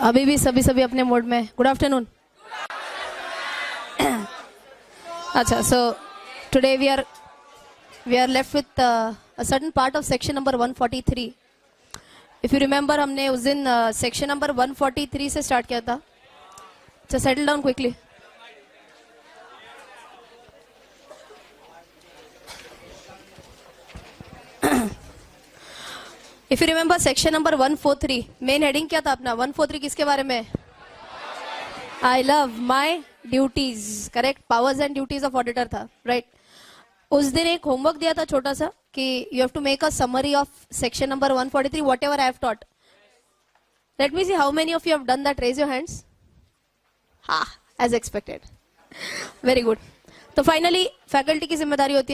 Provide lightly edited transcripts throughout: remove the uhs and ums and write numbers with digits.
अभी भी सभी अपने मोड में. Good afternoon. अच्छा, so today we are left with a certain part of section number 143. If you remember, हमने उस दिन section number 143 से start किया था. So settle down quickly. If you remember section number 143, main heading क्या था अपना? 143 किसके बारे में? I love my duties, correct? Powers and duties of auditor था, right? उस दिन एक होमवर्क दिया था छोटा सा कि you have to make a summary of section number 143, whatever I have taught. Let me see how many of you have done that. Raise your hands. Ha, as expected. Very good. तो finally faculty की जिम्मेदारी होती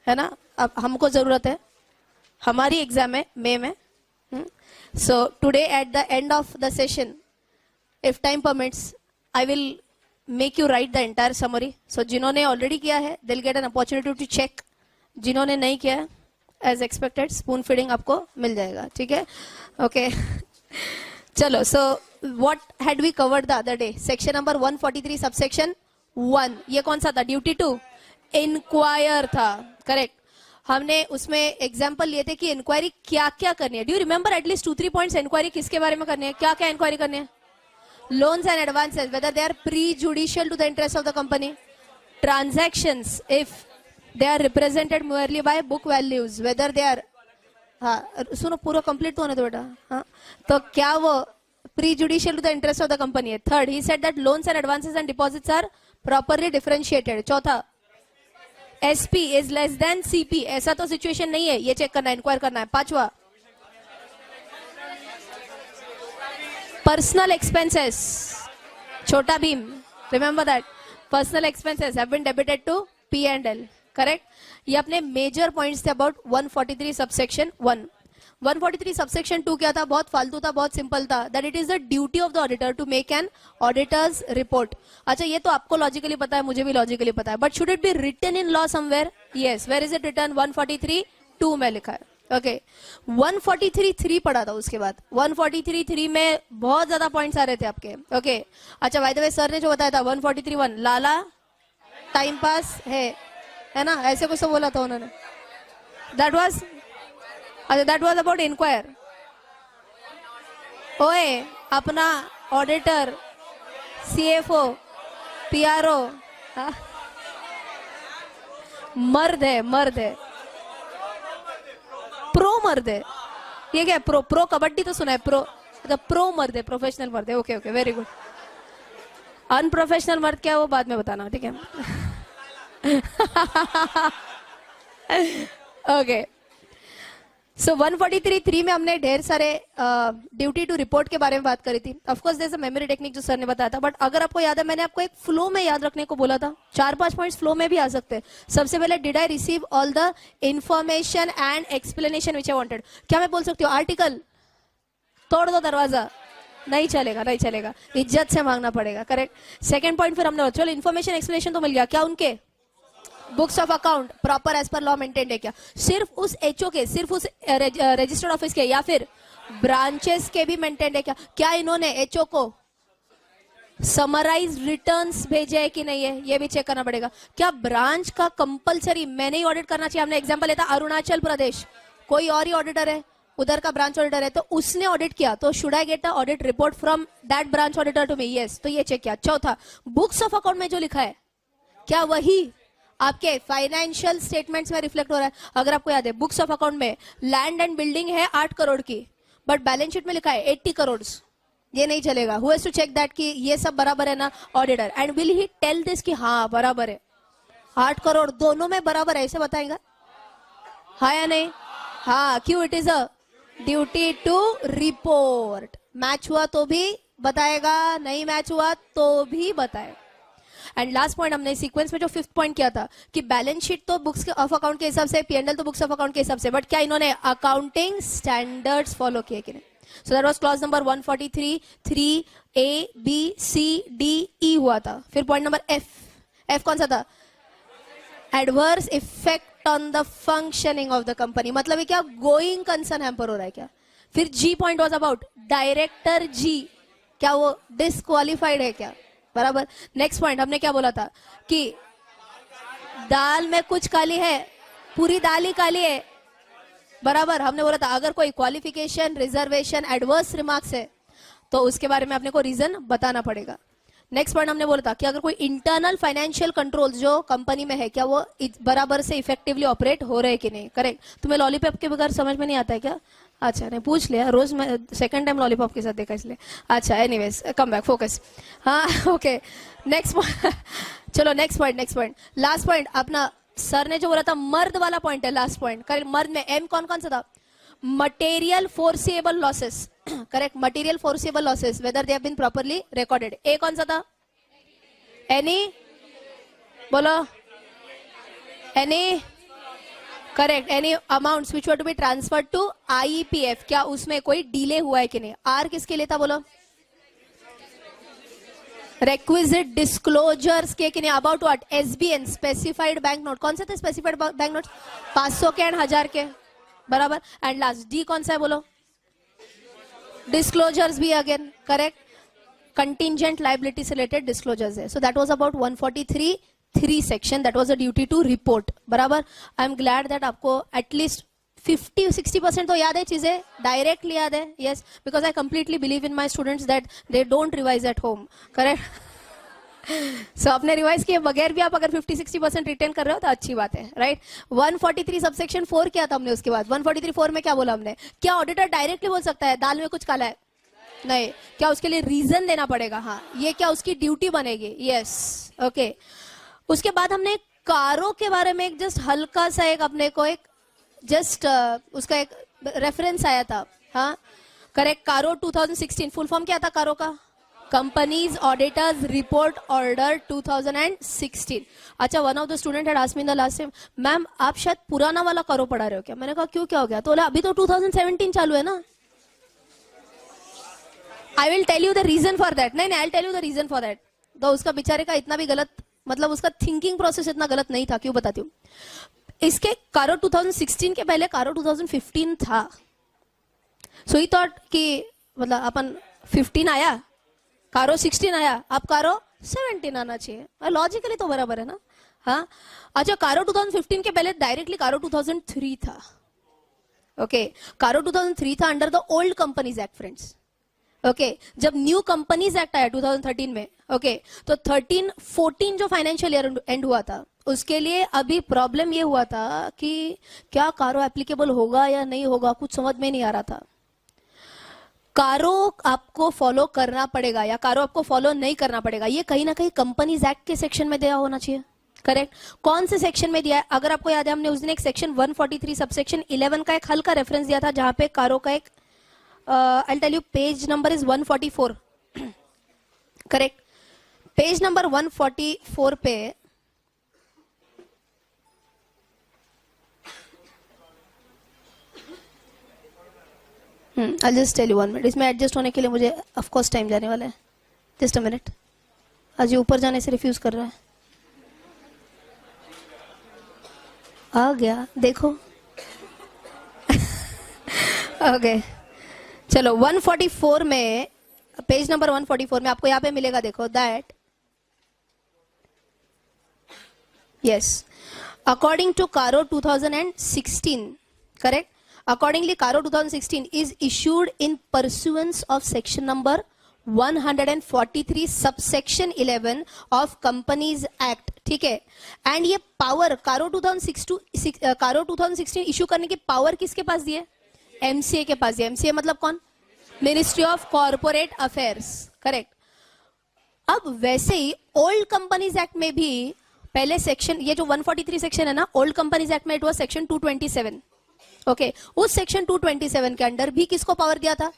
है ना? अब हमको जरूरत है, हमारी एग्जाम है मई में. So today at the end of the session, if time permits, I will make you write the entire summary. So जिन्होंने ऑलरेडी किया है, they will get an opportunity to check. जिन्होंने नहीं किया है, एज एक्सपेक्टेड स्पून फीडिंग आपको मिल जाएगा. ठीक है, ओके. चलो, so what had we covered the other day? Section number 143 subsection 1. ये कौन सा था? ड्यूटी टू इंक्वायर था, करेक्ट. हमने उसमें एग्जाम्पल लिए थे कि इंक्वायरी क्या क्या करनी है. Do you remember at least 2-3 points? Inquiry किसके बारे में करनी है? क्या क्या इंक्वायरी करनी है? Loans and advances, whether they are prejudicial to the interest of the company. Transactions, if they are represented merely by book values, whether they are, हाँ सुनो पूरा कंप्लीट तो होने दो बेटा. हाँ, तो क्या वो prejudicial to the interest of the company है? Third, he said that loans and advances and deposits are properly differentiated. चौथा, SP is less than CP. ऐसा तो सिचुएशन नहीं है, ये चेक करना है, इंक्वायर करना है. पांचवा, personal expenses, Chhota Bheem, remember that personal expenses have been debited to P&L, correct. ये अपने मेजर पॉइंट्स थे अबाउट 143 सबसेक्शन 1. 143 सबसेक्शन 2 क्या था? बहुत फालतू था, बहुत सिंपल था. That it is the duty of the auditor to make an auditor's report. अच्छा, ये तो आपको लॉजिकली पता है, मुझे भी लॉजिकली पता है, but should it be written in law somewhere? Yes. Where is it written? 143(2) में लिखा है. ओके. 143(3) पढ़ा था उसके बाद. 143(3) में बहुत ज्यादा पॉइंट्स आ रहे थे आपके. ओके. अच्छा, बाय द वे सर ने जो बताया था 143(1), लाला टाइम पास है ना, ऐसे कुछ तो बोला था उन्होंने. दैट वाज, अच्छा, दैट वाज अबाउट इंक्वायर. ओए, अपना ऑडिटर, CFO, PRO मर्द है, प्रो मर्द है. ये क्या? प्रो कबड्डी तो सुना है. प्रो मर्द है, प्रोफेशनल मर्द है. Okay, very good. अनप्रोफेशनल मर्द क्या है वो बाद में बताना, ठीक है? ओके. सो 143(3) में हमने ढेर सारे ड्यूटी टू रिपोर्ट के बारे में बात करी थी. Of course there is a memory technique जो सर ने बताया था, बट अगर आपको याद है, मैंने आपको एक फ्लो में याद रखने को बोला था. 4-5 पॉइंट्स फ्लो में भी आ सकते हैं. सबसे पहले, did I receive all the information and explanation which I wanted. क्या मैं बोल सकती हूँ आर्टिकल तोड़ दो दरवाजा? नहीं चलेगा, इज्जत से मांगना पड़ेगा, करेक्ट. सेकंड पॉइंट फिर हमने, चलो इन्फॉर्मेशन एक्सप्लेनेशन तो मिल गया. क्या उनके books of account proper as per law maintained है क्या? सिर्फ उस HO के, सिर्फ उस रजिस्टर्ड ऑफिस के, या फिर ब्रांचेस के भी मेंटेन्ड है क्या? क्या इन्होंने HO को समराइज रिटर्न्स भेजे है कि नहीं है? ये भी चेक करना पड़ेगा. क्या ब्रांच का कंपलसरी मैंने ही ऑडिट करना चाहिए? हमने एग्जांपल लेता अरुणाचल प्रदेश, कोई और ही ऑडिटर है, उधर का ब्रांच ऑडिटर है, तो उसने ऑडिट किया, तो should I get the audit report from that branch auditor to me? Yes. तो ये चेक किया. चौथा, बुक्स ऑफ अकाउंट में जो लिखा है, क्या वही आपके फाइनेंशियल स्टेटमेंट्स में रिफ्लेक्ट हो रहा है? अगर आपको याद है, बुक्स ऑफ अकाउंट में लैंड एंड बिल्डिंग है 8 करोड़ की, बट बैलेंस शीट में लिखा है 80 करोड़. ये नहीं चलेगा. Who has to check that कि ये सब बराबर है ना? Auditor. And will he tell this कि हाँ बराबर है, 8 करोड़ दोनों में बराबर है, ऐसे बताएगा? हाँ या नहीं? हाँ. क्यों? It is a duty to report. Match हुआ तो भी बताएगा, नहीं मैच हुआ तो भी बताएगा. एंड लास्ट पॉइंट, हमने सीक्वेंस में जो 5th पॉइंट किया था कि बैलेंस शीट तो बुक्स ऑफ अकाउंट के हिसाब से, P&L तो बुक्स ऑफ अकाउंट के हिसाब से, बट क्या इन्होंने अकाउंटिंग स्टैंडर्ड्स फॉलो किए कि नहीं? सो that was clause number 143(3) A, B, C, D, E हुआ था. फिर पॉइंट नंबर F कौन सा था? Adverse effect on the functioning of the company. मतलब क्या? गोइंग कंसर्न हैम्पर हो रहा है क्या? फिर G point was about director G, क्या वो डिस्क्वालिफाइड है क्या? बराबर. नेक्स्ट पॉइंट हमने क्या बोला था कि दाल में कुछ काली है, पूरी दाल ही काली है. बराबर. हमने बोला था अगर कोई क्वालिफिकेशन, रिजर्वेशन, एडवर्स रिमार्क्स है तो उसके बारे में अपने को रीजन बताना पड़ेगा. नेक्स्ट पॉइंट हमने बोला था कि अगर कोई इंटरनल फाइनेंशियल कंट्रोल जो कंपनी में है क्या वो बराबर से इफेक्टिवली ऑपरेट हो रहे कि नहीं. करेक्ट. तुम्हें लॉलीपॉप के बगैर समझ में नहीं आता है क्या? अच्छा, नहीं पूछ लिया, रोज मैं सेकंड टाइम लॉलीपॉप के साथ देखा इसलिए. अच्छा, एनीवेज कम बैक, फोकस. हाँ, ओके. Next point. चलो नेक्स्ट पॉइंट. लास्ट पॉइंट अपना सर ने जो बोला था मर्द वाला पॉइंट है. Last point. करेक्ट. मर्द में एम कौन कौन सा था? Material foreseeable losses. Correct. Material foreseeable losses whether they have been properly recorded. A कौन सा था? एनी. बोलो. Any. Correct. Any amounts which were to be transferred to IPF. क्या उसमें कोई डिले हुआ है कि नहीं? आर किसके लिए था? बोलो. requisite disclosures के कि नहीं? About what? SBN, specified bank note. कौन से थे स्पेसिफाइड बैंक नोट? 500 के एंड 1000 के. बराबर. एंड लास्ट डी कौन सा है? बोलो. डिस्क्लोजर्स भी अगेन. करेक्ट. कंटिंजेंट लाइबिलिटी से रिलेटेड डिस्क्लोजर्स है. So that was about 143(3) section. That was a duty to report. बराबर. आई एम ग्लैड दैट आपको एटलीस्ट 50-60% तो याद है, चीजें डायरेक्टली याद है. Yes, because I completely believe in my students that they don't revise at home. Correct. So आपने revise किए बगैर भी आप अगर 50-60% रिटेन कर रहे हो तो अच्छी बात है. राइट. 143 सबसेक्शन 4 किया था हमने. उसके बाद 143(4) में क्या बोला हमने? क्या ऑडिटर डायरेक्टली बोल सकता है दाल में कुछ काला है? नहीं. क्या उसके लिए रीजन देना पड़ेगा? हाँ. ये क्या उसकी ड्यूटी बनेगी? यस. ओके. उसके बाद हमने कारों के बारे में एक जस्ट हल्का सा एक अपने को एक जस्ट उसका एक रेफरेंस आया था. हाँ. करेक्ट. कारो 2016 फुल फॉर्म क्या था कारो का? Companies auditors report order 2016. अच्छा, one of the student had asked me in the last time, ma'am आप शायद पुराना वाला कारो पढ़ा रहे हो क्या? मैंने कहा क्यों, क्या हो गया? तो बोला अभी तो 2017 चालू है ना. I will tell you the reason for that. नहीं, I will tell you the reason for that. तो उसका बेचारे का इतना भी गलत, मतलब उसका थिंकिंग प्रोसेस इतना गलत नहीं था. क्यों बताती हूँ. इसके कारो 2016 के पहले कारो 2015 था. सो ही थॉट कि मतलब अपन 15 आया, कारो 16 आया, अब कारो 17 आना चाहिए. लॉजिकली तो बराबर है ना. हाँ. अच्छा, कारो 2015 के पहले डायरेक्टली कारो 2003 था. ओके. कारो 2003 था under the old companies act friends. Okay. जब न्यू कंपनीज एक्ट आया 2013 में, ओके, तो 13-14 जो फाइनेंशियल ईयर एंड हुआ था उसके लिए अभी प्रॉब्लम ये हुआ था कि क्या कारो एप्लीकेबल होगा या नहीं होगा, कुछ समझ में नहीं आ रहा था. कारो आपको फॉलो करना पड़ेगा या कारो आपको फॉलो नहीं करना पड़ेगा, ये कहीं ना कहीं कंपनीज एक्ट के सेक्शन में दिया होना चाहिए. करेक्ट. कौन से सेक्शन में दिया है? अगर आपको याद है हमने उस दिन एक सेक्शन 143 सबसेक्शन 11 का एक हल्का रेफरेंस दिया था जहां पे कारो का एक I'll tell you page number is 144. Correct. Page number 144 पे I'll just tell you 1 minute. इसमें एडजस्ट होने के लिए मुझे ऑफ कोर्स टाइम जाने वाला है. Just a minute. आज ये ऊपर जाने से रिफ्यूज कर रहा है. आ गया देखो. ओके. चलो 144 में, पेज नंबर 144 में आपको यहाँ पे मिलेगा, देखो दैट यस अकॉर्डिंग टू कारो 2016. Correct. Accordingly, Caro 2016 is issued in pursuance of section number 143 subsection 11 of Companies Act. ठीक है. एंड ये पावर Caro 2016 इशू करने की पावर किसके पास दी है? एमसीए के पास दिया. एमसीए मतलब कौन? Ministry of corporate affairs. Correct. अब वैसे ही ओल्ड कंपनीज एक्ट में भी पहले सेक्शन, ये जो 143 सेक्शन है ना, ओल्ड कंपनीज एक्ट में इट वाज सेक्शन 227. ओके. उस सेक्शन 227 के अंडर भी किसको पावर दिया था?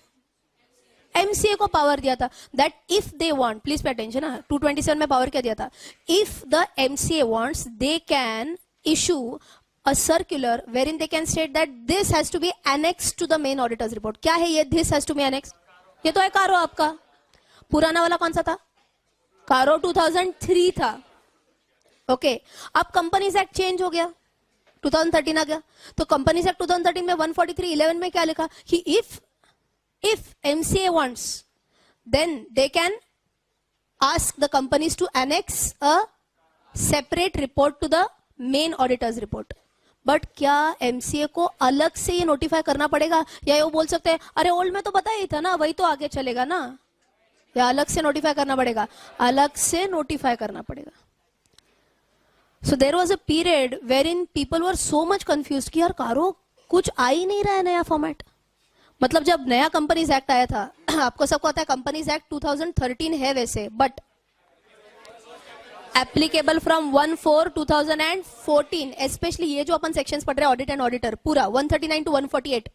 एमसीए को पावर दिया था. That if they want, please pay attention. 227 में पावर क्या दिया था? If the MCA wants they can issue a circular wherein they can state that this has to be annexed to the main auditor's report. क्या है ये this has to be annexed? ये तो है कारो आपका. पुराना वाला कौन सा था? कारो 2003 था. ओके. अब कंपनीज एक्ट चेंज हो गया, 2013 आ गया. तो कंपनीज एक्ट 2013 में 143(11) में क्या लिखा कि if MCA wants then they can ask the companies to annex a separate report to the main auditor's report. But क्या एमसीए को अलग से ये नोटिफाई करना पड़ेगा, या वो बोल सकते हैं अरे ओल्ड में तो पता ही था ना, वही तो आगे चलेगा ना, या अलग से नोटिफाई करना पड़ेगा? अलग से नोटिफाई करना पड़ेगा. So there was a period wherein people were so much confuse कि यार कारो कुछ आ ही नहीं रहा है नया फॉर्मेट. मतलब जब नया कंपनीज एक्ट आया था, आपको सबको आता है कंपनीज एक्ट 2013 है वैसे, बट एप्लीकेबल फ्रॉम 1/4/2014. स्पेशली ये जो अपन सेक्शंस पढ़ रहे हैं ऑडिट एंड ऑडिटर पूरा 139 to 148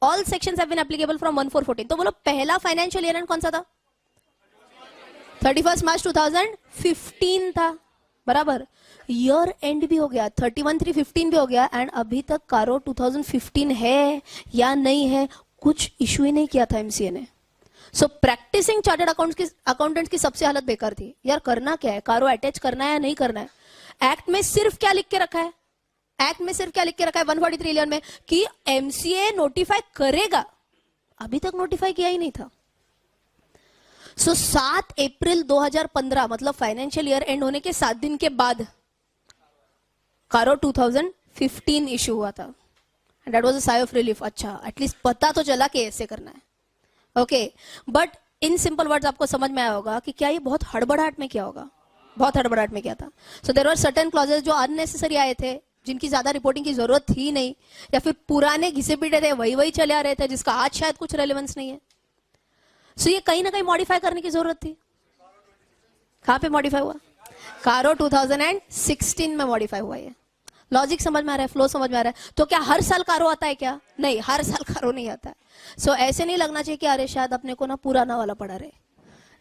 all sections have been applicable from 1/4/14. तो बोलो पहला फाइनेंशियल ईयर एंड कौन सा था? 31 मार्च 2015 था, बराबर. ईयर एंड भी हो गया, 31/3/15 भी हो गया, एंड अभी तक कारो 2015 है या नहीं है कुछ इशू ही नहीं किया था एमसीए ने. सो प्रैक्टिसिंग चार्टर्ड अकाउंटेंट्स की सबसे हालत बेकार थी. यार करना क्या है, कारो अटैच करना है या नहीं करना है? एक्ट में सिर्फ क्या लिख के रखा है, एक्ट में सिर्फ क्या लिख के रखा है 143 इलेवन में कि एमसीए नोटिफाई करेगा. अभी तक नोटिफाई किया ही नहीं था. सो 7 अप्रैल 2015 मतलब फाइनेंशियल ईयर एंड होने के 7 दिन के बाद कारो 2015 इशू हुआ था. That was a sigh of relief. अच्छा एटलीस्ट पता तो चला कि ऐसे करना है. Okay, but in simple words आपको समझ में आया होगा कि क्या ये बहुत हड़बड़ाहट में किया होगा, बहुत हड़बड़ाहट में किया था. So there were certain clauses जो अननेसेसरी आए थे, जिनकी ज्यादा रिपोर्टिंग की जरूरत थी नहीं, या फिर पुराने घिसे पीटे थे वही वही चले आ रहे थे जिसका आज शायद कुछ रेलेवेंस नहीं है. सो ये कहीं ना कहीं मॉडिफाई करने की जरूरत थी. कहां पे मॉडिफाई हुआ? कारो 2016 में मॉडिफाई हुआ. ये लॉजिक समझ में आ रहा है, फ्लो समझ में आ रहा है. तो क्या हर साल कारो आता है क्या? नहीं, हर साल कारो नहीं आता है. सो ऐसे नहीं लगना चाहिए कि अरे शायद अपने को ना पुराना वाला पड़ा रहे.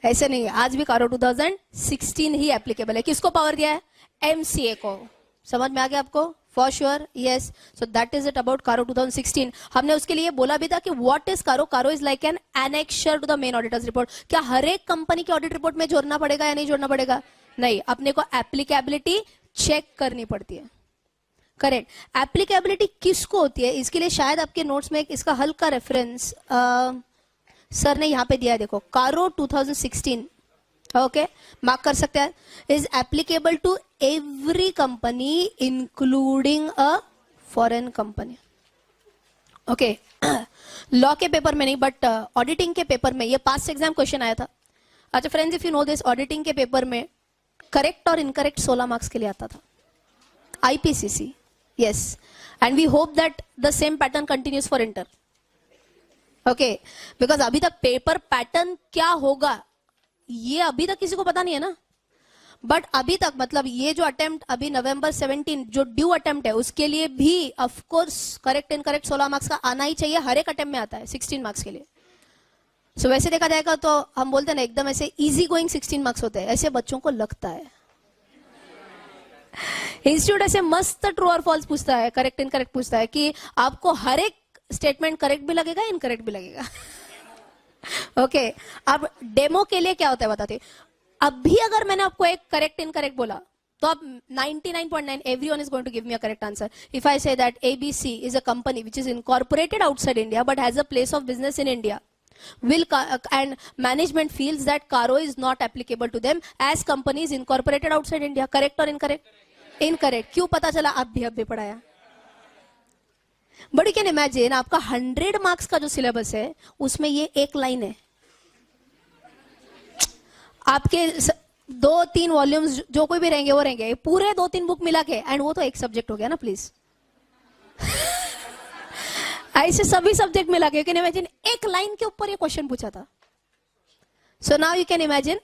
ऐसे नहीं है, आज भी कारो 2016 ही एप्लीकेबल है. किसको पावर दिया है? एमसीए को. समझ में आ गया आपको? For sure, yes. So that is it about कारो 2016. हमने उसके लिए बोला भी था कि what is CARO. CARO is like an annexure to the main auditor's report. क्या हर एक कंपनी के ऑडिट रिपोर्ट में जोड़ना पड़ेगा या नहीं जोड़ना पड़ेगा? नहीं, अपने को एप्लीकेबिलिटी चेक करनी पड़ती है. करेक्ट. एप्लीकेबिलिटी किसको होती है, इसके लिए शायद आपके नोट्स में इसका हल्का रेफरेंस सर ने यहां पे दिया है. देखो, कारो 2016, ओके, मार्क कर सकते हैं. Is applicable to every company including a foreign company. Okay, law के पेपर में नहीं बट ऑडिटिंग के पेपर में ये पास्ट एग्जाम क्वेश्चन आया था. अच्छा friends, if you know this, auditing के पेपर में करेक्ट और इनकरेक्ट 16 मार्क्स के लिए आता था. IPCC, yes, and we hope that the same pattern continues for inter. Okay, because अभी तक पेपर पैटर्न क्या होगा ये अभी तक किसी को पता नहीं है ना. बट अभी तक मतलब ये जो अटेम्प्ट अभी नवंबर 17 जो ड्यू अटेम्प्ट है उसके लिए भी of course correct incorrect 16 marks का आना ही चाहिए. हर एक अटेम्प्ट में आता है 16 मार्क्स के लिए. सो वैसे देखा जाएगा तो हम बोलते हैं ना एकदम ऐसे इजी गोइंग 16 मार्क्स होते हैं, ऐसे बच्चों को लगता है. इंस्टीट्यूट ऐसे मस्त ट्रू और फॉल्स पूछता है, करेक्ट इनकरेक्ट पूछता है कि आपको हर एक स्टेटमेंट करेक्ट भी लगेगा इनकरेक्ट भी लगेगा. ओके, अब डेमो के लिए क्या होता है बताते. अभी अगर मैंने आपको एक करेक्ट इनकरेक्ट बोला तो आप 99.9 everyone is going to give me a correct answer. If I say that ABC is a company which is incorporated outside India but has a place of business in India, and management feels that Caro is not applicable to them as companies incorporated outside India. Correct or incorrect? Incorrect. क्यों पता चला? आप भी पढ़ाया. But you can imagine आपका 100 marks का जो syllabus है उसमें ये एक लाइन है. आपके 2-3 वॉल्यूम्स जो कोई भी रहेंगे वो रहेंगे, पूरे 2-3 बुक मिला के, एंड वो तो एक सब्जेक्ट हो गया ना प्लीज. ऐसे सभी सब्जेक्ट मिला के यू कैन इमेजिन एक लाइन के ऊपर ये क्वेश्चन पूछा था. So now you can imagine,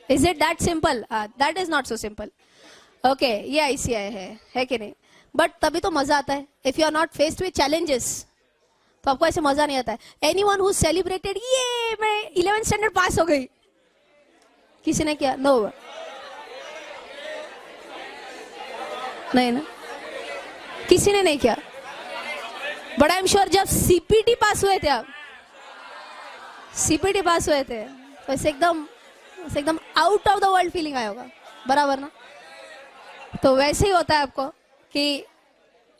is it that simple? That is not so simple. Okay, ये आईसीआई है कि नहीं? बट तभी तो मजा आता है. If you are not faced with challenges तो आपको ऐसे मजा नहीं आता है. एनीवन हु सेलिब्रेटेड ये मैं 11th स्टैंडर्ड पास हो गई, किसी ने किया? नो, नहीं ना, किसी ने नहीं किया. बट आई एम श्योर जब सीपीटी पास हुए थे, आप सीपीटी पास हुए थे तो ऐसे एकदम out of the world feeling आया होगा, बराबर ना? तो वैसे ही होता है आपको कि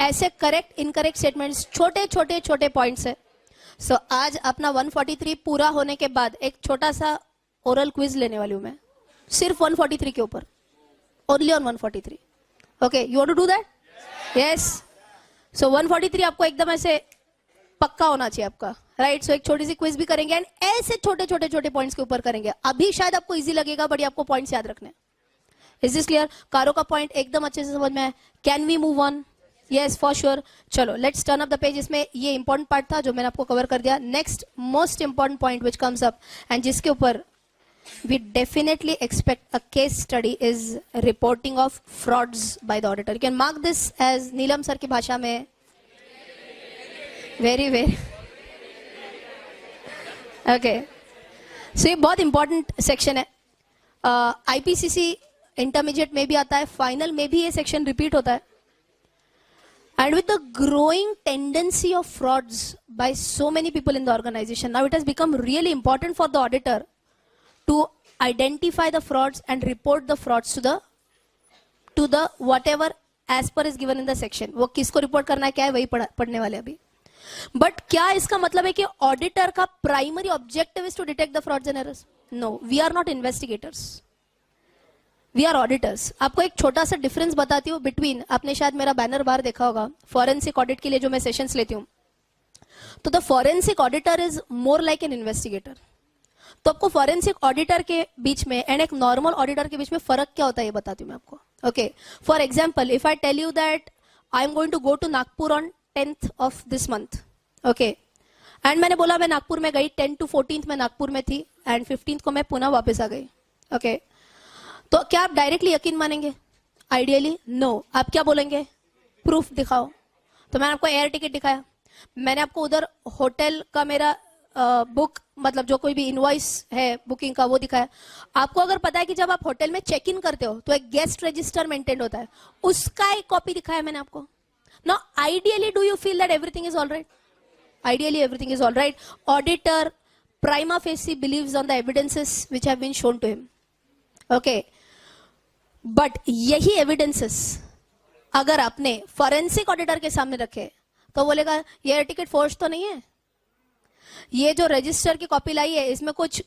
ऐसे करेक्ट इनकरेक्ट स्टेटमेंट्स छोटे पॉइंट्स है. सो आज अपना 143 पूरा होने के बाद एक छोटा सा ओरल क्विज लेने वाली हूं मैं, सिर्फ 143 के ऊपर, only on 143. Okay, you want to do that? Yes. So 143 आपको एकदम ऐसे पक्का होना चाहिए आपका, राइट? सो एक छोटी सी क्विज भी करेंगे एंड ऐसे छोटे छोटे छोटे पॉइंट्स के ऊपर करेंगे. अभी शायद आपको इजी लगेगा, बट आपको पॉइंट्स याद रखने. Is this clear? कारो का पॉइंट एकदम अच्छे से समझ में आया. Can we move on? Yes, for sure. चलो, let's turn up the page. इसमें ये इंपॉर्टेंट पार्ट था जो मैंने आपको कवर कर दिया. Next most important point which comes up and जिसके ऊपर we definitely expect a case study is reporting of frauds by the auditor. You can mark this as Neelam sir की भाषा में very okay. So ये बहुत important section है. IPCC intermediate में भी आता है, final में भी ये section repeat होता है. And with the growing tendency of frauds by so many people in the organization, now it has become really important for the auditor to identify the frauds and report the frauds to the whatever as per is given in the section. वो किसको report करना है, क्या है, वही पढ़ने वाले अभी. बट क्या इसका मतलब है कि ऑडिटर का primary objective is to detect the frauds and errors? No, we are not investigators, we are auditors. आपको एक छोटा सा डिफरेंस बताती हूँ बिटवीन, आपने शायद मेरा बैनर बार देखा होगा, फॉरेंसिक ऑडिट के लिए जो मैं सेशंस लेती हूँ, तो the forensic auditor is more like an investigator. तो आपको फॉरेंसिक ऑडिटर के बीच में एंड एक नॉर्मल ऑडिटर के बीच में फर्क क्या होता है ये बताती हूँ मैं आपको. Okay, for example, if I tell you that I am going to go to Nagpur on 10th of this month, okay, and मैंने बोला मैं नागपुर में गई, 10 to 14th में नागपुर में थी एंड 15th को मैं पुनः वापस आ गई. ओके, तो क्या आप डायरेक्टली यकीन मानेंगे? Ideally no. आप क्या बोलेंगे? प्रूफ दिखाओ. तो मैंने आपको एयर टिकट दिखाया, मैंने आपको उधर होटल का मेरा बुक मतलब जो कोई भी इनवॉइस है बुकिंग का वो दिखाया. आपको अगर पता है कि जब आप होटल में चेक इन करते हो तो एक गेस्ट रजिस्टर मेंटेन होता है, उसका एक कॉपी दिखाया मैंने आपको. Now ideally do you feel that everything is all right? Ideally everything is all right. Auditor prima facie believes on the evidences which have been shown to him. Okay, but यही evidences अगर आपने forensic auditor के सामने रखे तो बोलेगा ये air ticket forge तो नहीं है, ये जो रजिस्टर की कॉपी लाई है इसमें कुछ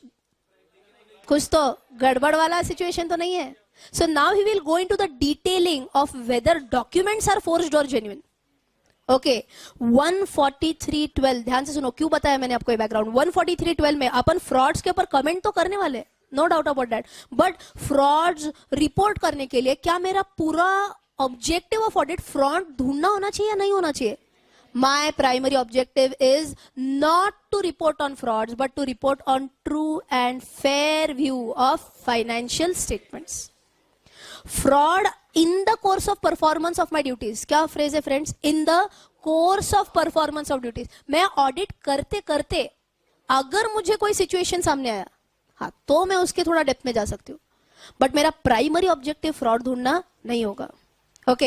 तो गड़बड़ वाला सिचुएशन तो नहीं है. So now he will go into the detailing of whether documents are forged और जेन्युइन. ओके, 143.12 ध्यान से सुनो, क्यों बताया मैंने आपको ये बैकग्राउंड. 143.12 में अपन फ्रॉड्स के ऊपर कमेंट तो करने वाले, no doubt about that, but frauds report करने के लिए क्या मेरा पूरा ऑब्जेक्टिव ऑफ ऑडिट फ्रॉड ढूंढना होना चाहिए या नहीं होना चाहिए? My primary objective is not to report on frauds, but to report on true and fair view of financial statements. Fraud in the course of performance of my duties. क्या phrase है friends? In the course of performance of duties. मैं audit करते करते अगर मुझे कोई situation सामने आया, हाँ, तो मैं उसके थोड़ा डेप्थ में जा सकती हूँ, बट मेरा प्राइमरी ऑब्जेक्टिव फ्रॉड ढूंढना नहीं होगा. Okay,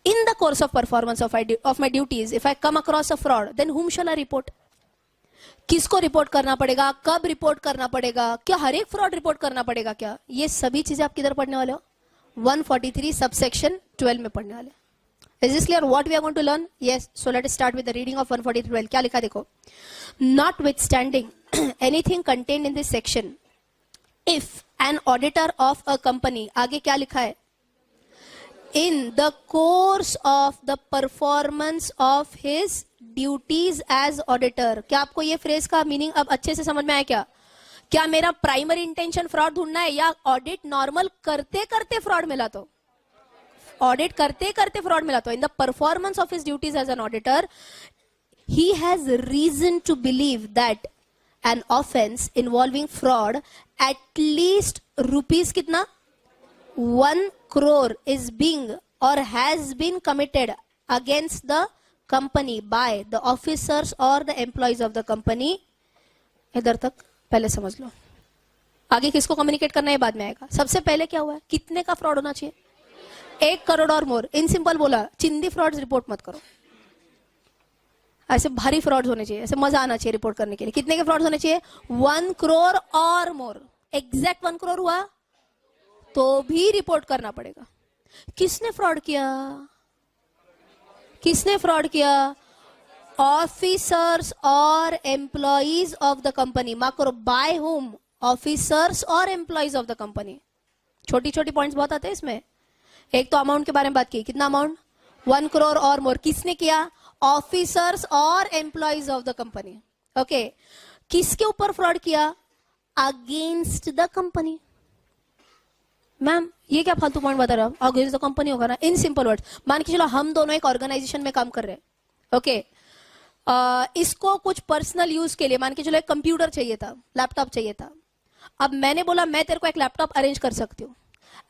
in the course of performance of my duties, if I come across a fraud, then whom shall I report? किसको रिपोर्ट करना पड़ेगा, कब रिपोर्ट करना पड़ेगा, क्या हर एक फ्रॉड रिपोर्ट करना पड़ेगा क्या? ये सभी चीजें आप किधर पढ़ने वाले हो? 143 सबसेक्शन 12 में पढ़ने वाले. Is this clear what we are going to learn? Yes. So let us start with the reading of 143.12. क्या लिखा देखो. Notwithstanding anything contained in this section, if an auditor of a company, आगे क्या लिखा है? In the course of the performance of his duties as auditor. क्या आपको ये फ्रेज का मीनिंग अब अच्छे से समझ में आया क्या? क्या मेरा प्राइमरी इंटेंशन फ्रॉड ढूंढना है या ऑडिट नॉर्मल करते करते फ्रॉड मिला तो? ऑडिट करते करते फ्रॉड मिला तो in the performance of his duties as an auditor he has reason to believe that an offense involving fraud at least rupees कितना 1 crore is being or has been committed against the company by the officers or the employees of the company. इधर तक पहले समझ लो, आगे किसको communicate करना है बाद में आएगा. सबसे पहले क्या हुआ है, कितने का फ्रॉड होना चाहिए? 1 करोड़ और मोर. इन सिंपल बोला, चिंदी फ्रॉड्स रिपोर्ट मत करो, ऐसे भारी फ्रॉड्स होने चाहिए, ऐसे मजा आना चाहिए रिपोर्ट करने के लिए. कितने के फ्रॉड्स होने चाहिए? 1 करोड़ और मोर. एग्जैक्ट 1 करोड़ हुआ तो भी रिपोर्ट करना पड़ेगा. किसने फ्रॉड किया? किसने फ्रॉड किया? ऑफिसर्स और employees of the company. Mark करो, बाय हुम ऑफिसर्स और एम्प्लॉइज ऑफ द कंपनी. छोटी छोटी पॉइंट्स बहुत आते हैं इसमें. एक तो अमाउंट के बारे में बात की, कितना अमाउंट, 1 करोड़ और मोर. किसने किया, ऑफिसर्स और employees of the company. Okay, किसके ऊपर फ्रॉड किया, अगेंस्ट द कंपनी. मैम ये क्या फालतू पॉइंट बता रहे हो, अगेंस्ट द कंपनी होगा ना. इन सिंपल वर्ड्स, मान के चलो हम दोनों एक ऑर्गेनाइजेशन में काम कर रहे हैं. ओके, इसको कुछ पर्सनल यूज के लिए मान के चलो एक कंप्यूटर चाहिए था, लैपटॉप चाहिए था. अब मैंने बोला मैं तेरे को एक लैपटॉप अरेंज कर सकती हूँ,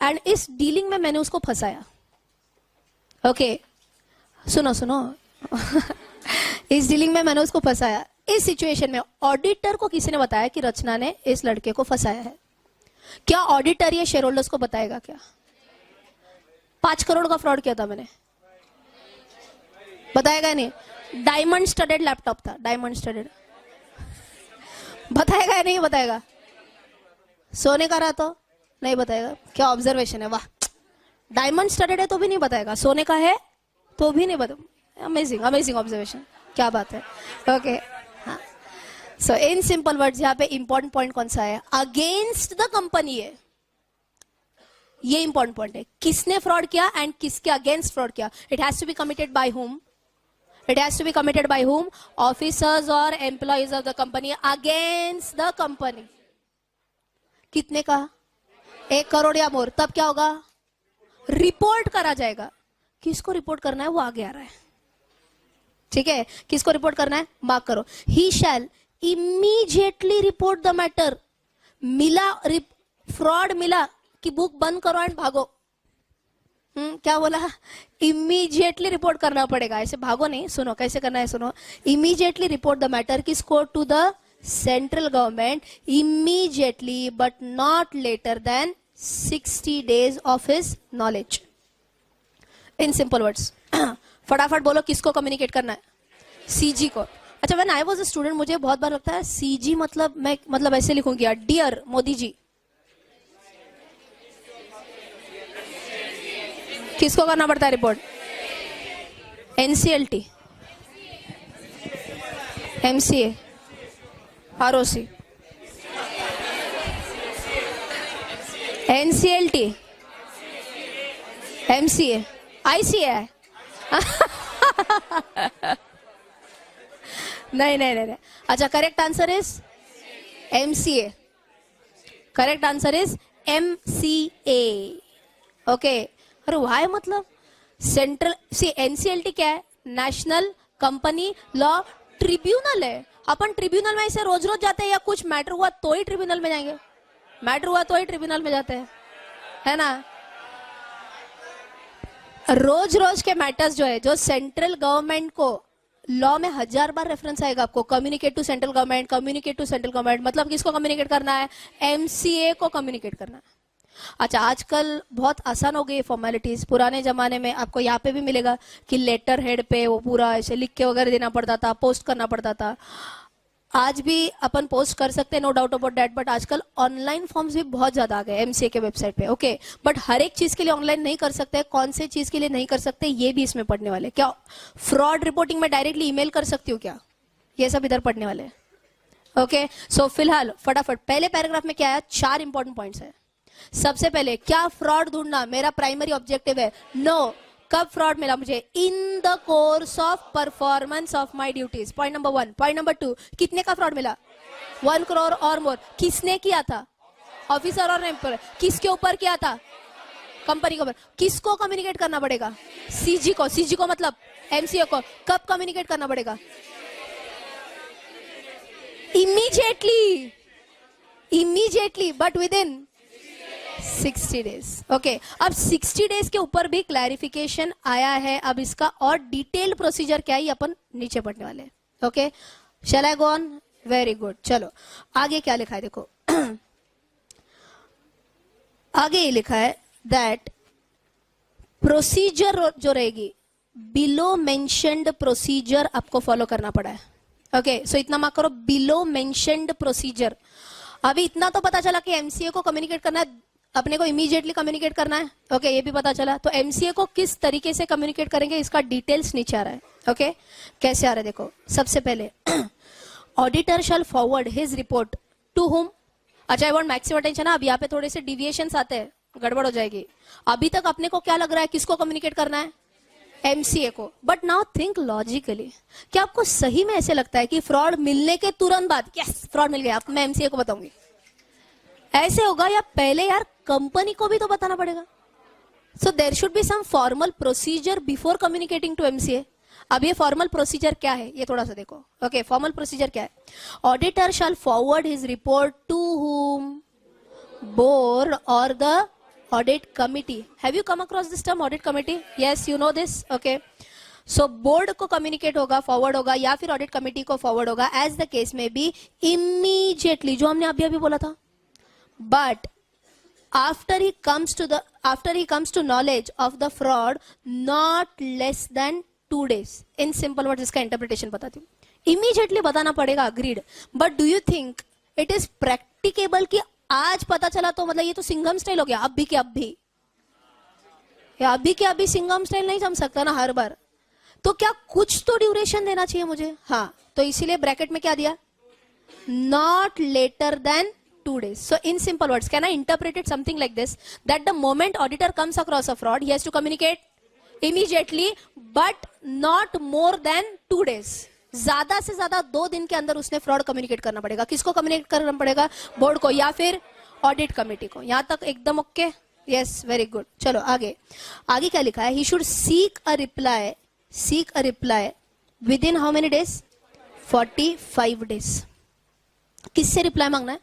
एंड इस डीलिंग में मैंने उसको फंसाया. ओके सुनो सुनो इस डीलिंग में मैंने उसको फंसाया. इस सिचुएशन में ऑडिटर को किसी ने बताया कि रचना ने इस लड़के को फंसाया है. क्या ऑडिटर ये शेयर होल्डर्स को बताएगा क्या? 5 करोड़ का फ्रॉड किया था मैंने, बताएगा नहीं. डायमंड स्टडेड लैपटॉप था, डायमंड स्टडेड, बताएगा या नहीं बताएगा? सोने का रहा तो नहीं बताएगा. क्या ऑब्जर्वेशन है, वाह. डायमंड स्टडेड है तो भी नहीं बताएगा, सोने का है तो भी नहीं बताएगा. अमेजिंग अमेजिंग ऑब्जर्वेशन, क्या बात है. ओके हाँ, सो इन सिंपल वर्ड्स यहाँ पे इंपॉर्टेंट पॉइंट कौन सा है, अगेंस्ट द कंपनी है. ये इंपॉर्टेंट पॉइंट है, किसने फ्रॉड किया एंड किसके अगेंस्ट फ्रॉड किया. It has to be committed by whom, it has to be committed by whom, officers और employees of the company against the company. कितने का, 1 करोड़ या मोर. तब क्या होगा, रिपोर्ट करा जाएगा. किसको रिपोर्ट करना है वो आगे आ रहा है. ठीक है, किसको रिपोर्ट करना है, मार्क करो. ही शैल इमीडिएटली रिपोर्ट द मैटर. मिला फ्रॉड मिला कि बुक बंद करो एंड भागो. क्या बोला, इमीडिएटली रिपोर्ट करना पड़ेगा. ऐसे भागो नहीं, सुनो कैसे करना है, सुनो. इमीडिएटली रिपोर्ट द मैटर, किसको, to the central government, immediately but not later than 60 days of his knowledge. In simple words फटाफट बोलो किसको कम्युनिकेट करना है, सीजी को. अच्छा, when I was a student मुझे बहुत बार लगता है सीजी मतलब मैं मतलब ऐसे लिखूंगी, डियर मोदी जी. किसको करना पड़ता है report, NCLT, MCA, ROC, NCLT, MCA, ICA. नहीं नहीं नहीं. अच्छा, correct answer is MCA. Correct answer is MCA. Okay, अरे वाई मतलब सेंट्रल सी एनसीएलटी क्या है, नेशनल कंपनी लॉ ट्रिब्यूनल है. अपन ट्रिब्यूनल में ऐसे रोज रोज जाते हैं या कुछ मैटर हुआ तो ही ट्रिब्यूनल में जाएंगे, मैटर हुआ तो ही ट्रिब्यूनल में जाते हैं, है ना. रोज रोज के मैटर्स जो है, जो सेंट्रल गवर्नमेंट को लॉ में 1000 बार रेफरेंस आएगा आपको, communicate to central government, communicate to central government. मतलब किसको कम्युनिकेट करना है, एमसीए को कम्युनिकेट करना है. अच्छा, आजकल बहुत आसान हो गई फॉर्मेलिटीज. पुराने जमाने में आपको यहाँ पे भी मिलेगा कि लेटर हेड पे वो पूरा ऐसे लिख के वगैरह देना पड़ता था, पोस्ट करना पड़ता था. आज भी अपन पोस्ट कर सकते हैं, no doubt about that. But आजकल ऑनलाइन फॉर्म्स भी बहुत ज्यादा आ गए एमसीए के वेबसाइट पे. ओके, बट हर एक चीज के लिए ऑनलाइन नहीं कर सकते. कौन से चीज के लिए नहीं कर सकते ये भी इसमें पढ़ने वाले. क्या फ्रॉड रिपोर्टिंग में डायरेक्टली ईमेल कर सकती हूँ क्या, ये सब इधर पढ़ने वाले. ओके, सो फिलहाल फटाफट पहले पैराग्राफ में क्या है, 4 इंपॉर्टेंट पॉइंट्स है. सबसे पहले, क्या फ्रॉड ढूंढना मेरा प्राइमरी ऑब्जेक्टिव है, नो. कब फ्रॉड मिला मुझे, इन the course of performance of my duties. Point number 1. Point number 2, कितने का फ्रॉड मिला, 1 करोड़ और मोर. किसने किया था, ऑफिसर और एम्प्लॉय. किसके ऊपर किया था, कंपनी के ऊपर. किसको कम्युनिकेट करना पड़ेगा, सीजी को. सीजी को मतलब एमसीए को. कब कम्युनिकेट करना पड़ेगा, immediately, immediately but within 60 days. Okay, अब 60 days के ऊपर भी क्लैरिफिकेशन आया है. अब इसका और डिटेल्ड प्रोसीजर क्या है अपन नीचे पढ़ने वाले. Okay, shall I go on, very good. चलो आगे क्या लिखा है देखो. आगे ये लिखा है दैट प्रोसीजर जो रहेगी, बिलो मेंशन्ड प्रोसीजर आपको फॉलो करना पड़ा है. ओके, सो इतना मार्क करो, बिलो मेंशन्ड प्रोसीजर. अभी इतना तो पता चला कि एमसीए को कम्युनिकेट करना है, अपने को इमीडिएटली कम्युनिकेट करना है. ओके, ये भी पता चला. तो एमसीए को किस तरीके से कम्युनिकेट करेंगे इसका डिटेल्स नीचे आ रहा है. ओके, कैसे आ रहा है देखो. सबसे पहले, auditor shall forward his report to whom, अच्छा, आई वांट मैक्सिमम अटेंशन। अब यहाँ पे थोड़े से डिविएशंस आते हैं, गड़बड़ हो जाएगी। अभी तक अपने को क्या लग रहा है, किसको कम्युनिकेट करना है, एमसीए को। बट नाउ थिंक लॉजिकली, क्या आपको सही में ऐसे लगता है कि फ्रॉड मिलने के तुरंत बाद यस फ्रॉड मिल गया, अब मैं एमसीए को बताऊंगी, ऐसे होगा? या पहले यार कंपनी को भी तो बताना पड़ेगा। So there should be some formal procedure before communicating to MCA. अब ये फॉर्मल प्रोसीजर क्या है, ये थोड़ा सा देखो। ओके, फॉर्मल प्रोसीजर क्या है? Auditor shall forward his report to whom, board और the audit committee. Have you come across this term audit committee? Yes, you know this. Okay, so board को कम्युनिकेट होगा, फॉरवर्ड होगा, या फिर audit committee को forward होगा, as the case में be, immediately, जो हमने अभी अभी बोला था। But after he comes to knowledge of the fraud not less than 2 days. in simple words इसका इंटरप्रिटेशन बताती हूँ। immediately बताना पड़ेगा, agreed, but do you think it is practicable कि आज पता चला तो मतलब ये तो सिंघम स्टाइल हो गया, अब भी के अब भी, या अभी के अभी सिंघम स्टाइल नहीं जम सकता ना हर बार। तो क्या कुछ तो ड्यूरेशन देना चाहिए मुझे? हाँ, तो इसीलिए ब्रैकेट में क्या दिया, not later than 2 days. So in simple words, can I interpret it something like this, that the moment auditor comes across a fraud, he has to communicate immediately, but not more than 2 days. ज्यादा से ज्यादा 2 दिन के अंदर उसने fraud communicate करना पड़ेगा। किसको कम्युनिकेट करना पड़ेगा? बोर्ड को या फिर ऑडिट कमिटी को। यहां तक एकदम ओके? Yes, very good. चलो आगे, आगे क्या लिखा है? He should seek a reply with in how many days? 45 days. किससे रिप्लाई मांगना है?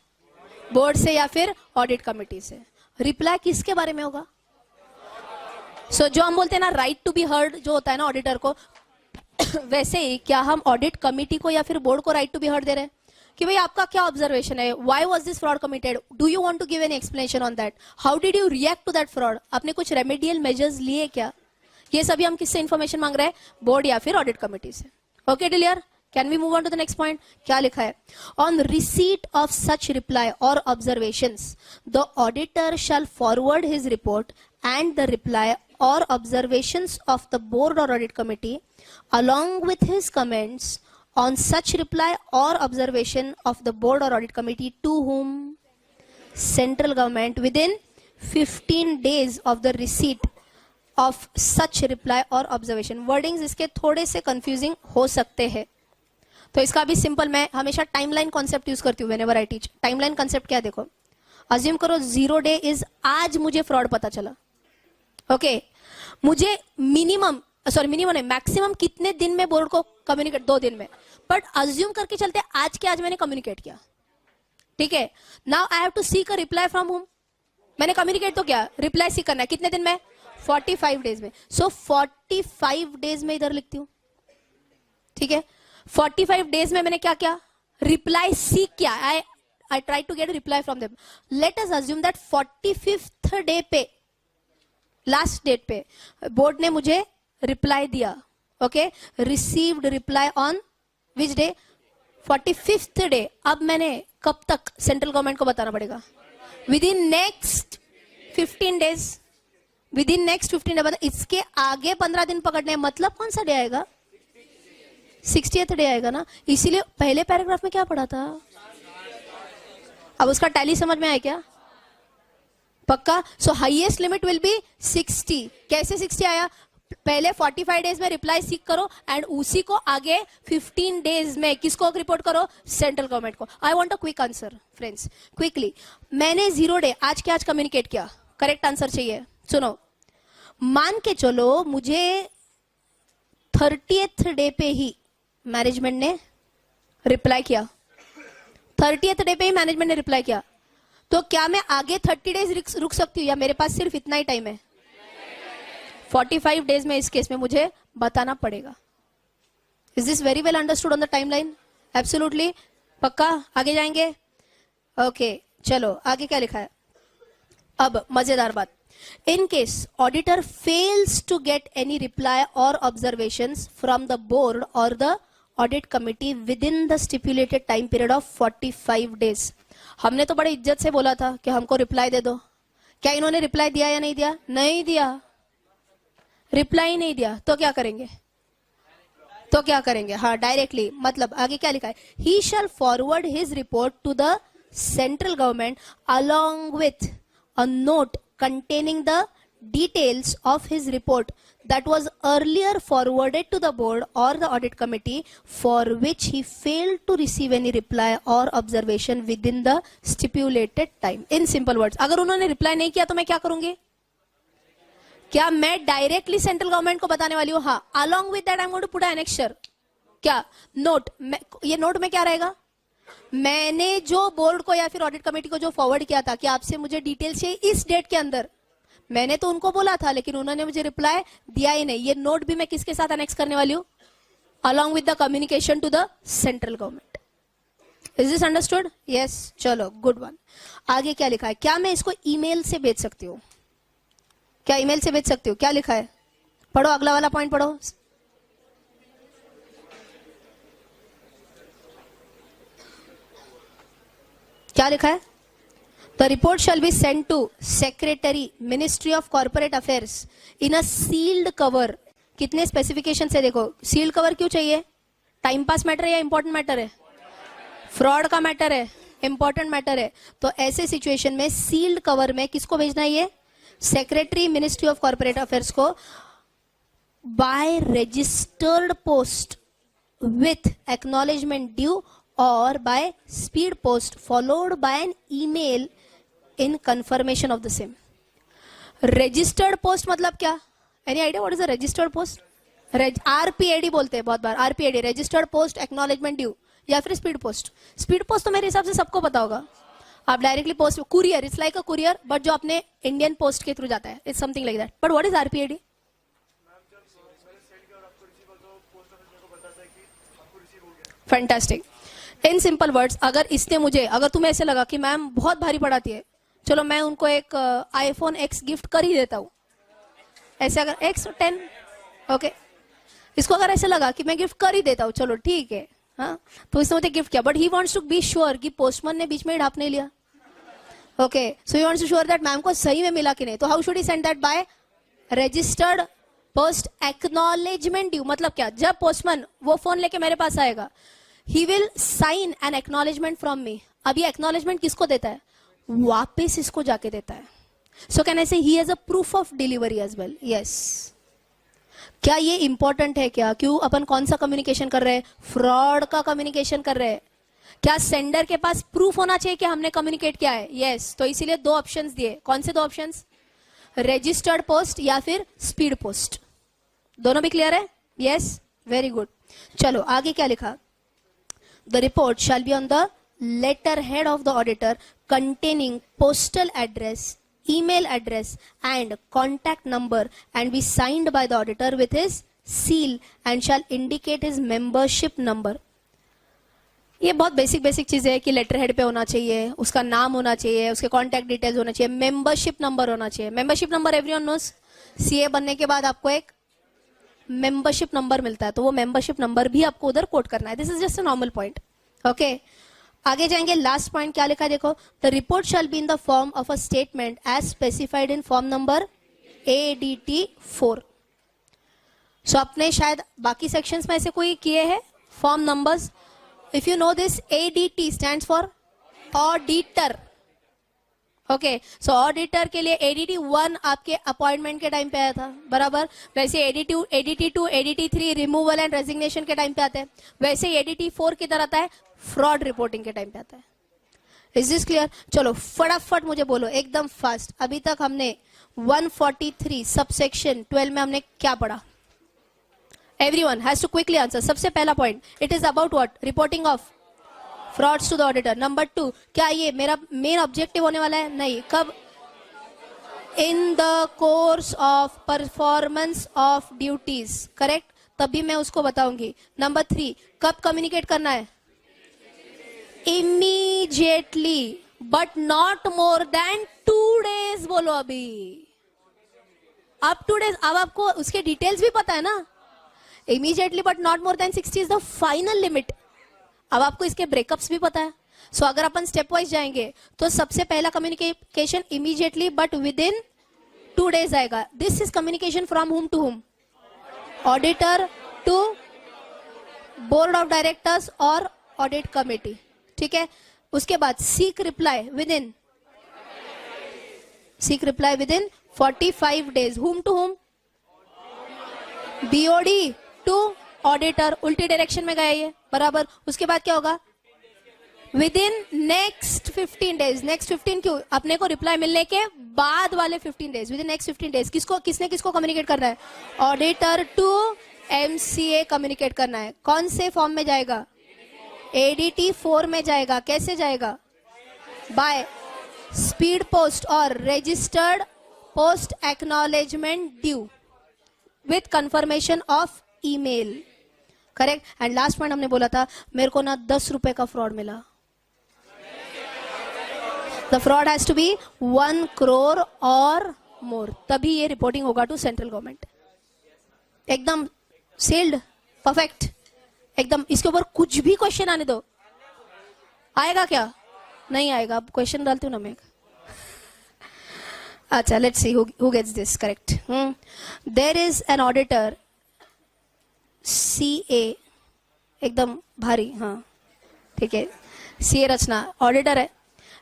बोर्ड से या फिर ऑडिट कमिटी से। रिप्लाई किसके बारे में होगा? सो जो हम बोलते हैं ना राइट टू बी हर्ड, जो होता है ना ऑडिटर को, वैसे ही क्या हम ऑडिट कमिटी को या फिर बोर्ड को राइट टू बी हर्ड दे रहे हैं कि भाई आपका क्या ऑब्जर्वेशन है, why was this fraud committed, do you want to give any explanation on that, how did you react to that fraud, आपने कुछ रेमेडियल मेजर्स लिए क्या? ये सभी हम किससे इंफॉर्मेशन मांग रहे हैं? बोर्ड या फिर ऑडिट कमिटी से। ओके डिलियर, can we move on to the next point? क्या लिखा है? On receipt of such reply और observations the auditor shall forward his report and the reply or observations of the board or audit committee along with his comments on such reply or observation of the board or audit committee to whom? Central government within 15 days of the receipt of such reply or observation. Wordings इसके थोड़े से confusing हो सकते हैं, तो इसका भी simple, मैं हमेशा टाइमलाइन कॉन्सेप्ट यूज करती हूँ whenever I teach. Timeline concept क्या है देखो, अज्यूम करो 0 day इज आज मुझे फ्रॉड पता चला। ओके, मुझे मिनिमम नहीं, मैक्सिमम कितने दिन में बोर्ड को कम्युनिकेट? 2 दिन में। बट अज्यूम करके चलते आज के आज मैंने कम्युनिकेट किया, ठीक है। Now I have to seek a reply from whom. मैंने कम्युनिकेट तो किया, रिप्लाई सीक करना है कितने दिन में? 45 डेज में। सो 45 डेज में इधर लिखती हूँ, ठीक है। 45 डेज में मैंने क्या किया? रिप्लाई सीक किया। I try to get reply from them. Let us assume that 45th day पे, लास्ट डेट पे बोर्ड ने मुझे रिप्लाई दिया। Okay, received reply on which day? 45th day. अब मैंने कब तक सेंट्रल गवर्नमेंट को बताना पड़ेगा? Within next 15 days. Within next 15 day, इसके आगे 15 दिन पकड़ने, मतलब कौन सा डे आएगा? 60th डे आएगा ना। इसीलिए पहले पैराग्राफ में क्या पढ़ा था? अब उसका टैली समझ में आया क्या? पक्का? सो हाईएस्ट लिमिट विल बी 60। कैसे 60 आया? पहले 45 डेज में रिप्लाई सीक करो एंड उसी को आगे 15 डेज में किसको रिपोर्ट करो? सेंट्रल गवर्नमेंट को। I want a quick answer friends, quickly. मैंने 0 डे आज के आज कम्युनिकेट किया, करेक्ट आंसर चाहिए। सुनो, मान के चलो मुझे 30th डे पे ही मैनेजमेंट ने रिप्लाई किया। 30th डे पे ही मैनेजमेंट ने रिप्लाई किया, तो क्या मैं आगे 30 डेज रुक सकती हूँ या मेरे पास सिर्फ इतना ही टाइम है? 45 डेज में इस केस में मुझे बताना पड़ेगा। Is this very well understood on the timeline? Absolutely, पक्का? आगे जाएंगे? ओके, चलो आगे क्या लिखा है? अब मजेदार बात, in case auditor fails to get any reply और ऑब्जर्वेशंस फ्रॉम द बोर्ड और the audit committee within the stipulated time period of 45 days. हमने तो बड़े इज्जत से बोला था कि हमको रिप्लाई दे दो। क्या इन्होंने रिप्लाई दिया या नहीं दिया? नहीं दिया, रिप्लाई नहीं दिया। तो क्या करेंगे? हाँ, डायरेक्टली। मतलब आगे क्या लिखा है? He shall forward his report to the central government along with a note containing the details of his report that was earlier forwarded to the board or the audit committee, for which he failed to receive any reply or observation within the stipulated time. In simple words, अगर उन्होंने reply नहीं किया तो मैं क्या करूंगी? क्या मैं डायरेक्टली सेंट्रल गवर्नमेंट को बताने वाली हूँ? हाँ, along with that I'm going to put an annexure. क्या? नोट. ये नोट में क्या रहेगा? मैंने जो बोर्ड को या फिर ऑडिट कमेटी को जो फॉरवर्ड किया था कि आपसे मुझे डिटेल्स चाहिए इस डेट के अंदर, मैंने तो उनको बोला था लेकिन उन्होंने मुझे रिप्लाई दिया ही नहीं. ये नोट भी मैं किसके साथ अनेक्स करने वाली हूँ? Along with the communication to the central government. Is this understood? Yes. चलो, गुड वन. आगे क्या लिखा है? क्या मैं इसको ईमेल से भेज सकती हूँ? क्या ईमेल से भेज सकती हूँ? क्या लिखा है? पढ़ो, अगला वाला पॉइंट पढ़ो. क्या लिखा है? The report shall be sent to Secretary, Ministry of Corporate Affairs in a sealed cover. कितने स्पेसिफिकेशन है देखो. सील्ड कवर क्यों चाहिए? टाइम पास मैटर है या इंपॉर्टेंट मैटर है? फ्रॉड का मैटर है, इंपॉर्टेंट मैटर है. तो ऐसे सिचुएशन में सील्ड कवर में किसको भेजना है? ये secretary, ministry of corporate affairs को, by registered post with acknowledgement due or by speed post followed by an email in confirmation of the same. Registered post मतलब क्या? Any idea what is a registered post? RPAD बोलते हैं बहुत बार. RPAD, registered post acknowledgement due, या फिर speed post. Speed post तो मेरे हिसाब से सबको पता होगा. आप directly post, courier, it's like a courier but जो अपने इंडियन पोस्ट के थ्रू जाता है. It's something like that. But what is RPAD? Fantastic. In simple words, अगर इसने मुझे, अगर तुम्हें ऐसे लगा कि मैम बहुत भारी पढ़ाती है, चलो मैं उनको एक iPhone X गिफ्ट कर ही देता हूँ. ऐसे अगर X 10, ओके, इसको अगर ऐसे लगा कि मैं गिफ्ट कर ही देता हूँ, चलो ठीक है, हाँ, तो इसने मुझे गिफ्ट किया. But he wants to be sure कि पोस्टमैन ने बीच में ढाप नहीं लिया. Okay, so he wants to sure that ma'am को सही में मिला कि नहीं. तो how should he send that? By registered post acknowledgement due. मतलब क्या? जब पोस्टमैन वो फोन लेके मेरे पास आएगा, he will sign an acknowledgement from me. अब ये acknowledgement किसको देता है? वापस इसको जाके देता है. So can I say he has a proof of delivery as well? Yes. क्या ये इंपॉर्टेंट है क्या? क्यों? अपन कौन सा कम्युनिकेशन कर रहे हैं? फ्रॉड का कम्युनिकेशन कर रहे हैं. क्या सेंडर के पास प्रूफ होना चाहिए कि हमने कम्युनिकेट किया है? यस. तो इसीलिए दो ऑप्शंस दिए. कौन से दो ऑप्शंस? रजिस्टर्ड पोस्ट या फिर स्पीड पोस्ट. दोनों भी क्लियर है? Yes, very good. चलो आगे क्या लिखा? The report shall be on the letterhead of the auditor containing postal address, email address and contact number and be signed by the auditor with his seal and shall indicate his membership number. ये बहुत basic चीज है कि letter head पे होना चाहिए, उसका नाम होना चाहिए, उसके कॉन्टैक्ट डिटेल्स होना चाहिए, मेंबरशिप नंबर होना चाहिए. Membership number everyone knows. CA बनने के बाद आपको एक मेंबरशिप नंबर मिलता है, तो वो मेंबरशिप नंबर भी आपको उधर कोट करना है. This is just a normal point. Okay, आगे जाएंगे. लास्ट पॉइंट क्या लिखा है देखो. The report shall be in the form of a statement as specified in form number ADT 4. So आपने शायद बाकी सेक्शंस में ऐसे कोई किए हैं form numbers. If you know this, ADT stands for auditor. Okay, so auditor के लिए ADT 1 आपके अपॉइंटमेंट के टाइम पे आया था, बराबर. वैसे ADT 2, ADT 3 removal and resignation के टाइम पे आते हैं. वैसे ADT 4 किधर आता है? फ्रॉड रिपोर्टिंग के टाइम पे आता है. Is this clear? चलो फटाफट मुझे बोलो एकदम फास्ट. अभी तक हमने 143 सबसेक्शन 12 में हमने क्या पढ़ा? Everyone has to quickly answer. सबसे पहला point, it is about what? Reporting of frauds to the auditor. Number 2, क्या ये मेरा मेन ऑब्जेक्टिव होने वाला है? नहीं. कब? इन the course of performance of duties. Correct, तभी मैं उसको बताऊंगी. नंबर 3, कब कम्युनिकेट करना है? Immediately, but not more than 2 days. बोलो अभी. Up two days. अब आपको उसके डिटेल्स भी पता है ना. Immediately but not more then 60 is the final limit. अब आपको इसके ब्रेकअप्स भी पता है. सो अगर अपन स्टेप वाइज जाएंगे तो सबसे पहला communication immediately but within 2 days आएगा. This is communication from whom to whom? Auditor to board of directors और ऑडिट कमेटी. ठीक है. उसके बाद seek reply within 45 days. whom to whom? BOD to auditor. उल्टी direction में गया ये बराबर. उसके बाद क्या होगा? Within next 15 days. Next 15 क्यों? अपने को रिप्लाई मिलने के बाद वाले 15 days. With in next 15 days किसने किसको कम्युनिकेट करना है? ऑडिटर टू MCA कम्युनिकेट करना है. कौन से फॉर्म में जाएगा? ADT 4 में जाएगा. कैसे जाएगा? बाय स्पीड पोस्ट और registered post acknowledgement due with confirmation of email. Correct. And last point हमने बोला था मेरे को ना 10 रुपए का फ्रॉड मिला. The fraud has to be 1 crore और मोर, तभी ये रिपोर्टिंग होगा टू सेंट्रल गवर्नमेंट. एकदम सेल्ड, परफेक्ट, एकदम. इसके ऊपर कुछ भी क्वेश्चन आने दो. आएगा क्या? नहीं आएगा. अब क्वेश्चन डालती हूँ ना मैं. अच्छा, let's see who gets this correct. There is an auditor CA, एकदम भारी. हाँ ठीक है. CA रचना ऑडिटर है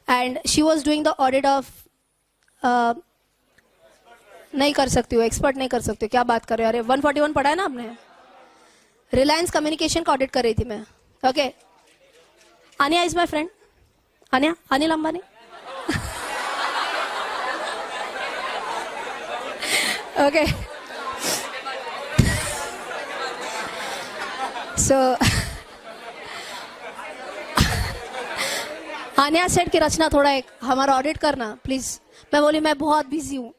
and she was doing the audit of. नहीं कर सकती हो, एक्सपर्ट नहीं कर सकती हो. क्या बात कर रहे हो? अरे 141 पढ़ा है ना आपने. रिलायंस कम्युनिकेशन का ऑडिट कर रही थी मैं. Okay. Aniya is my friend. Aniya, Anil Ambani. Okay. So Aniya set की रचना थोड़ा एक हमारा ऑडिट करना प्लीज. मैं बोली मैं बहुत बिजी हूँ.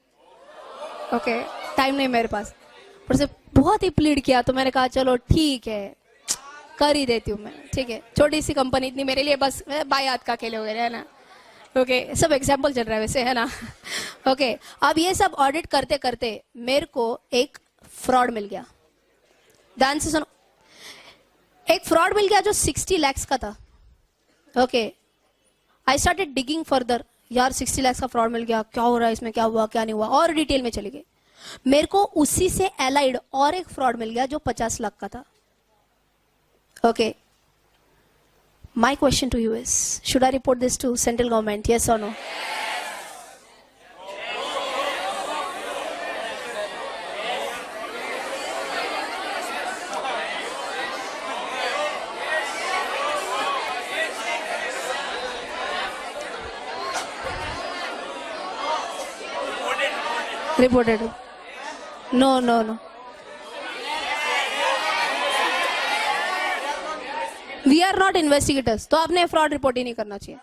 ओके, टाइम नहीं मेरे पास. पर से बहुत ही प्लीड किया तो मैंने कहा चलो ठीक है कर ही देती हूँ मैं. ठीक है, छोटी सी कंपनी इतनी मेरे लिए बस बाई हाथ का खेले वगैरह है ना. ओके, सब एग्जाम्पल चल रहा है वैसे है ना. ओके, अब ये सब ऑडिट करते करते मेरे को एक फ्रॉड मिल गया. ध्यान से सुनो. एक फ्रॉड मिल गया जो 60 lakhs का था. Okay, I started digging further. यार 60 lakhs का फ्रॉड मिल गया, क्या हो रहा है इसमें, क्या हुआ क्या नहीं हुआ, और डिटेल में चले गए. मेरे को उसी से एलाइड और एक फ्रॉड मिल गया जो 50 लाख का था. Okay, my question to you is should I report this to central government? Yes और no? Reported. No. We are not investigators. तो आपने फ्रॉड रिपोर्ट ही नहीं करना चाहिए.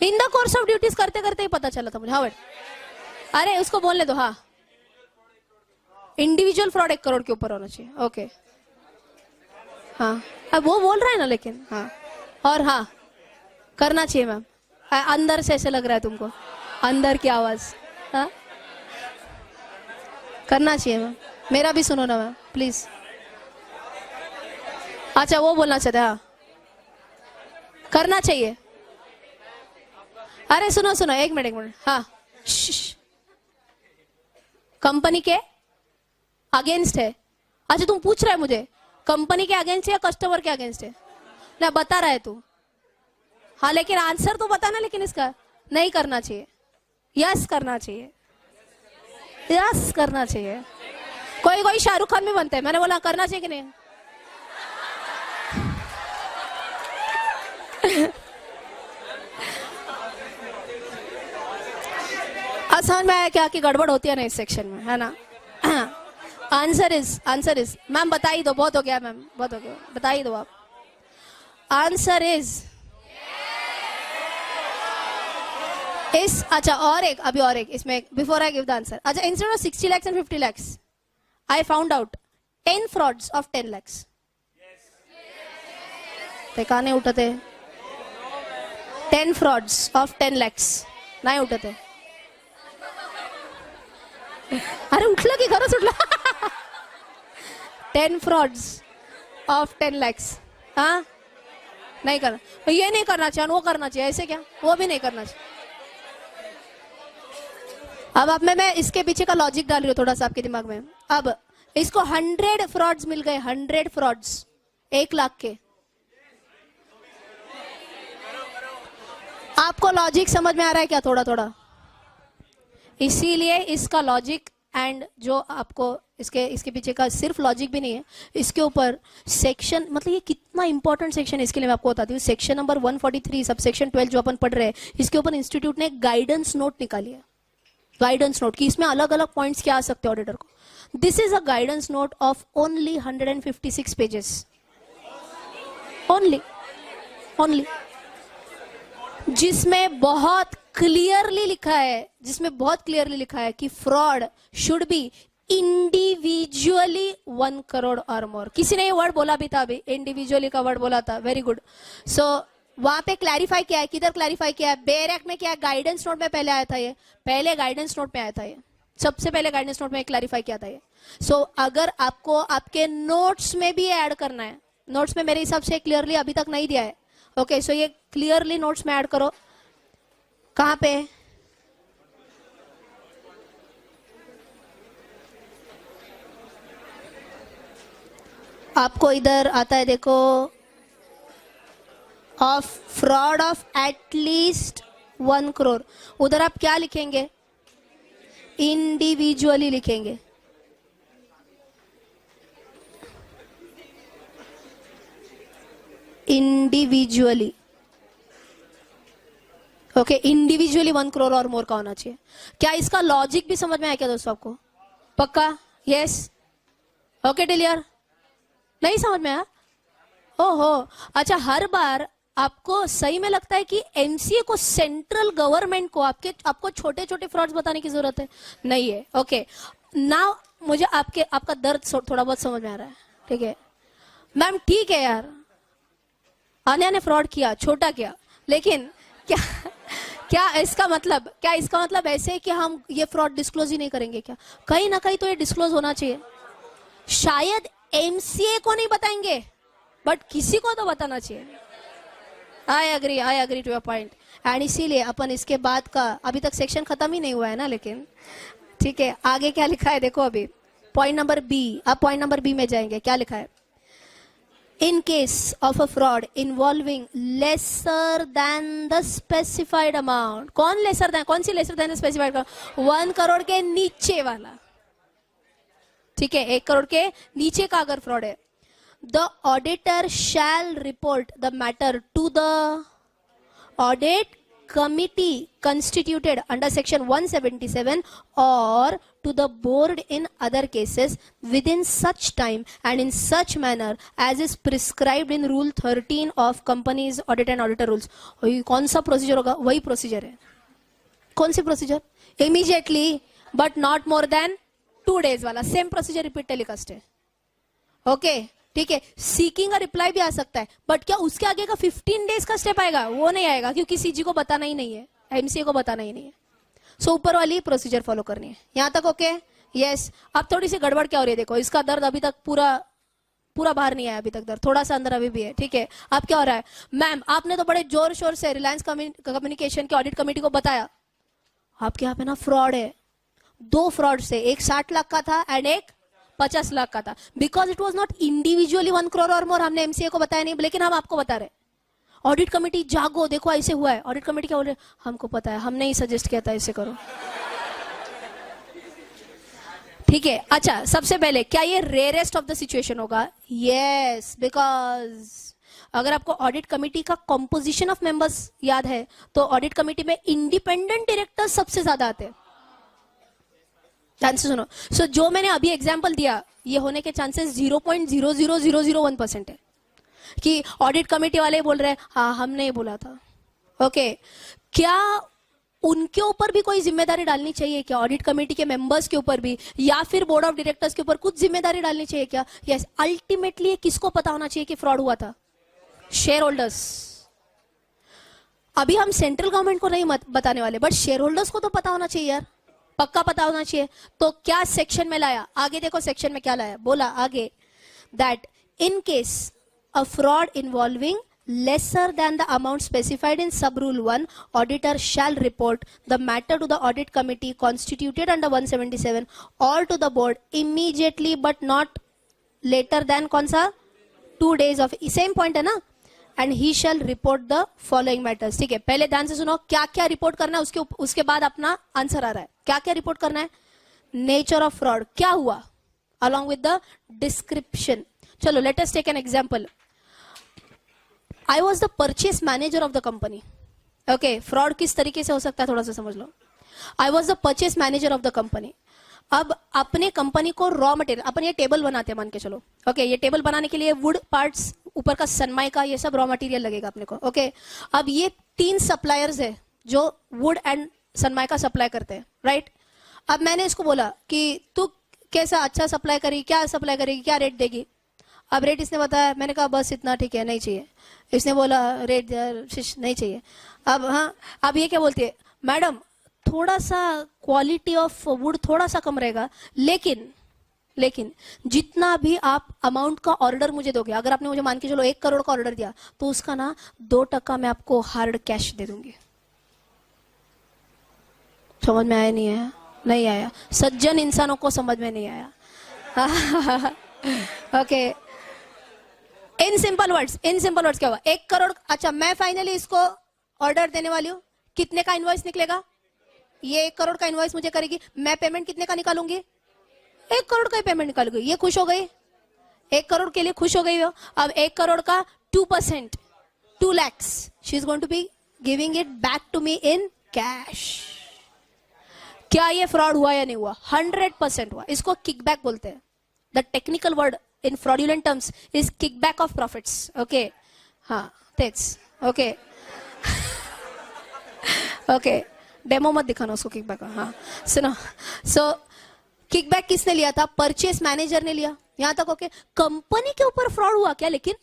इन द कोर्स ऑफ ड्यूटीज करते करते ही पता चला था मुझे. हाँ बट अरे उसको बोलने दो. हाँ, इंडिविजुअल फ्रॉड 1 crore के ऊपर होना चाहिए. ओके. हाँ, अब वो बोल रहा है ना लेकिन. हाँ, और हाँ करना चाहिए मैम. अंदर से ऐसे लग रहा है तुमको, अंदर की आवाज. हाँ करना चाहिए मैम. मेरा भी सुनो ना मैम प्लीज. अच्छा, वो बोलना चाहते. हाँ करना चाहिए. अरे सुनो 1 मिनट. हाँ, कंपनी के अगेंस्ट है. अच्छा, तुम पूछ रहा है मुझे कंपनी के अगेंस्ट है या कस्टमर के अगेंस्ट है? ना बता रहा है तू. हाँ लेकिन आंसर तो बताना. लेकिन इसका नहीं करना चाहिए. यस करना चाहिए. यस करना चाहिए. कोई शाहरुख खान भी बनता है. मैंने बोला करना चाहिए कि नहीं? समझ में आया क्या कि गड़बड़ होती है ना इस सेक्शन में, है ना? आंसर इज मैम बता ही दो. बहुत हो गया मैम, बहुत हो गया. बता ही दो आप. आंसर इज इस. अच्छा, और एक इसमें before I give the answer. अच्छा, instead of 60 lakhs and 50 lakhs I found out 10 frauds of 10 lakhs. ते का नाही उठते. 10 frauds of 10 lakhs नाही उठते. अरे उठला की खरंच उठला. 10 frauds of 10 lakhs. हाँ नहीं करना. ये नहीं करना चाहिए, वो करना चाहिए. ऐसे क्या? वो भी नहीं करना चाहिए. अब मैं इसके पीछे का लॉजिक डाल रही हूँ थोड़ा सा आपके दिमाग में. अब इसको 100 frauds मिल गए. 100 frauds 1 लाख के. आपको लॉजिक समझ में आ रहा है क्या थोड़ा थोड़ा? इसीलिए इसका लॉजिक एंड जो आपको इसके पीछे का सिर्फ लॉजिक भी नहीं है, इसके ऊपर सेक्शन, मतलब ये कितना इंपॉर्टेंट सेक्शन है इसके लिए मैं आपको बताती हूँ. सेक्शन नंबर 143 सब सेक्शन 12 जो अपन पढ़ रहे हैं, इसके ऊपर इंस्टीट्यूट ने गाइडेंस नोट निकाली है. गाइडेंस नोट कि इसमें अलग अलग पॉइंट्स क्या आ सकते हैं ऑडिटर को. This is a guidance note of only 156 pages. Only जिसमें बहुत क्लियरली लिखा है कि fraud should be individually 1 crore और मोर. किसी ने ये वर्ड बोला भी था अभी, इंडिविजुअली का वर्ड बोला था. Very good. सो वहां पे क्लैरिफाई किया है. किधर क्लैरिफाई किया है? बेयर एक्ट में किया है. गाइडेंस नोट में पहले आया था ये. पहले गाइडेंस नोट में आया था ये. सबसे पहले गाइडेंस नोट में क्लैरिफाई किया था ये. सो अगर आपको आपके नोट्स में भी ऐड करना है, नोट्स में मेरे हिसाब से क्लियरली अभी तक नहीं दिया है. ओके, सो ये क्लियरली नोट्स में ऐड करो. कहां पे? आपको इधर आता है देखो, of fraud of at least 1 crore. उधर आप क्या लिखेंगे? इंडिविजुअली लिखेंगे. इंडिविजुअली. ओके, इंडिविजुअली 1 करोड़ और मोर का होना चाहिए. क्या इसका लॉजिक भी समझ में आया क्या दोस्तों आपको? पक्का? यस. Okay clear? नहीं समझ में आया? ओहो, अच्छा. हर बार आपको सही में लगता है कि एमसीए को, सेंट्रल गवर्नमेंट को आपको छोटे छोटे फ्रॉड्स बताने की जरूरत है? नहीं है. ओके, नाउ मुझे आपका दर्द थोड़ा बहुत समझ में आ रहा है. ठीक है मैम, ठीक है यार, अन्य ने फ्रॉड किया, छोटा किया, लेकिन क्या इसका मतलब ऐसे है कि हम ये फ्रॉड डिस्क्लोज ही नहीं करेंगे क्या? कहीं ना कहीं तो ये डिस्क्लोज होना चाहिए. शायद एमसीए को नहीं बताएंगे, बट किसी को तो बताना चाहिए. I agree to your point. And इसीलिए अपन इसके बाद का, अभी तक सेक्शन खत्म ही नहीं हुआ है ना, लेकिन ठीक है, आगे क्या लिखा है देखो. अभी पॉइंट नंबर बी, अब पॉइंट नंबर बी में जाएंगे. क्या लिखा है? In case of a fraud involving lesser than the specified amount. कौन सी lesser than the specified amount? 1 crore के नीचे वाला. ठीक है, 1 करोड़ के नीचे का अगर फ्रॉड है, the auditor shall report the matter to the audit committee constituted under section 177 or to the board in other cases within such time and in such manner as is prescribed in rule 13 of companies audit and auditor rules. कौन सा procedure होगा? वही procedure है. कौन सी procedure? Immediately but not more than 2 days वाला same procedure repeat telecast okay. ओके, ठीक है. सीकिंग का रिप्लाई भी आ सकता है, बट क्या उसके आगे का 15 days का स्टेप आएगा? वो नहीं आएगा, क्योंकि सीजी को बताना ही नहीं है, एमसीए को बताना ही नहीं है. सो ऊपर वाली प्रोसीजर फॉलो करनी है. यहां तक ओके? यस. अब थोड़ी सी गड़बड़ क्या हो रही है देखो. इसका दर्द अभी तक पूरा बाहर नहीं आया, अभी तक दर्द थोड़ा सा अंदर अभी भी है. ठीक है, अब क्या हो रहा है? मैम, आपने तो बड़े जोर शोर से रिलायंस कम्युनिकेशन के ऑडिट कमेटी को बताया आपके यहाँ पे ना फ्रॉड है. 2 फ्रॉड से, एक 60 लाख का था एंड एक 50 लाख का था. Because it was not individually 1 crore और मोर, हमने एमसीए को बताया नहीं, लेकिन हम आपको बता रहे. ऑडिट कमेटी जागो, देखो ऐसे हुआ है. ऑडिट कमेटी क्या बोल रहे? हमको पता है, हमने ही सजेस्ट किया था ऐसे करो. ठीक है. अच्छा, सबसे पहले क्या ये रेयरेस्ट ऑफ द सिचुएशन होगा? यस, बिकॉज अगर आपको ऑडिट कमेटी का कॉम्पोजिशन ऑफ मेंबर्स याद है, तो ऑडिट कमेटी में इंडिपेंडेंट डायरेक्टर सबसे ज्यादा आते हैं. चांसेस सुनो. सो जो मैंने अभी एग्जांपल दिया, ये होने के चांसेस 0.00001% है कि ऑडिट कमेटी वाले बोल रहे हैं हाँ हमने ये बोला था. ओके, क्या उनके ऊपर भी कोई जिम्मेदारी डालनी चाहिए क्या? ऑडिट कमेटी के मेंबर्स के ऊपर भी, या फिर बोर्ड ऑफ डायरेक्टर्स के ऊपर कुछ जिम्मेदारी डालनी चाहिए क्या? यस. अल्टीमेटली किसको पता होना चाहिए कि फ्रॉड हुआ था? Share holders. अभी हम सेंट्रल गवर्नमेंट को नहीं बताने वाले, बट शेयर होल्डर्स को तो पता होना चाहिए यार, पक्का पता होना चाहिए. तो क्या सेक्शन में लाया? आगे देखो सेक्शन में क्या लाया. बोला आगे that in case a fraud involving lesser than the amount specified in sub rule 1, auditor shall report the matter to the audit committee constituted under 177 or to the board immediately but not later than कौन सा? 2 days of, same point है ना. And he shall report the following matters. ठीक है, पहले ध्यान से सुनो क्या क्या रिपोर्ट करना है, उसके बाद अपना आंसर आ रहा है. क्या क्या रिपोर्ट करना है? नेचर ऑफ फ्रॉड, क्या हुआ, अलॉन्ग विद द डिस्क्रिप्शन. चलो let us take an example. I was the purchase manager of the company. Okay, fraud किस तरीके से हो सकता है थोड़ा सा समझ लो. I was the purchase manager of the company. अब अपने कंपनी को रॉ मटेरियल, अपन ये टेबल बनाते हैं मान के चलो. ओके, ये टेबल बनाने के लिए वुड पार्ट्स, ऊपर का सनमाइका, ये सब रॉ मटेरियल लगेगा अपने को. ओके, अब ये 3 सप्लायर्स है जो वुड एंड सनमाइका सप्लाई करते हैं, राइट. अब मैंने इसको बोला कि तू कैसा अच्छा सप्लाई करेगी, क्या सप्लाई करेगी, क्या रेट देगी. अब रेट इसने बताया, मैंने कहा बस इतना ठीक है, नहीं चाहिए. इसने बोला रेट नहीं चाहिए. अब हाँ, अब ये क्या बोलती है, मैडम थोड़ा सा क्वालिटी ऑफ वुड थोड़ा सा कम रहेगा, लेकिन जितना भी आप अमाउंट का ऑर्डर मुझे दोगे, अगर आपने मुझे मान के चलो 1 करोड़ का ऑर्डर दिया, तो उसका ना 2% मैं आपको हार्ड कैश दे दूंगी. समझ में आया नहीं आया? नहीं आया. सज्जन इंसानों को समझ में नहीं आया. ओके, इन सिंपल वर्ड्स क्या हुआ, 1 करोड़. अच्छा, मैं फाइनली इसको ऑर्डर देने वाली हूं. कितने का इनवॉइस निकलेगा? ये 1 करोड़ का इनवॉइस मुझे करेगी. मैं पेमेंट कितने का निकालूंगी? 1 करोड़ का ही पेमेंट निकालूंगी. ये खुश हो गई, 1 करोड़ के लिए खुश हो गई हो. अब 1 करोड़ का 2%, 2 lakhs, she is going to be giving it back to me in cash. क्या ये फ्रॉड हुआ या नहीं हुआ? 100% हुआ. इसको किकबैक बोलते हैं. The technical word in fraudulent terms is kickback of profits. Okay, हाँ तेच. ओके ओके, डेमो मत दिखाना उसको किकबैक. हाँ सुनो, सो किकबैक किसने लिया था? परचेस मैनेजर ने लिया. यहां तक ओके. कंपनी के ऊपर फ्रॉड हुआ क्या? लेकिन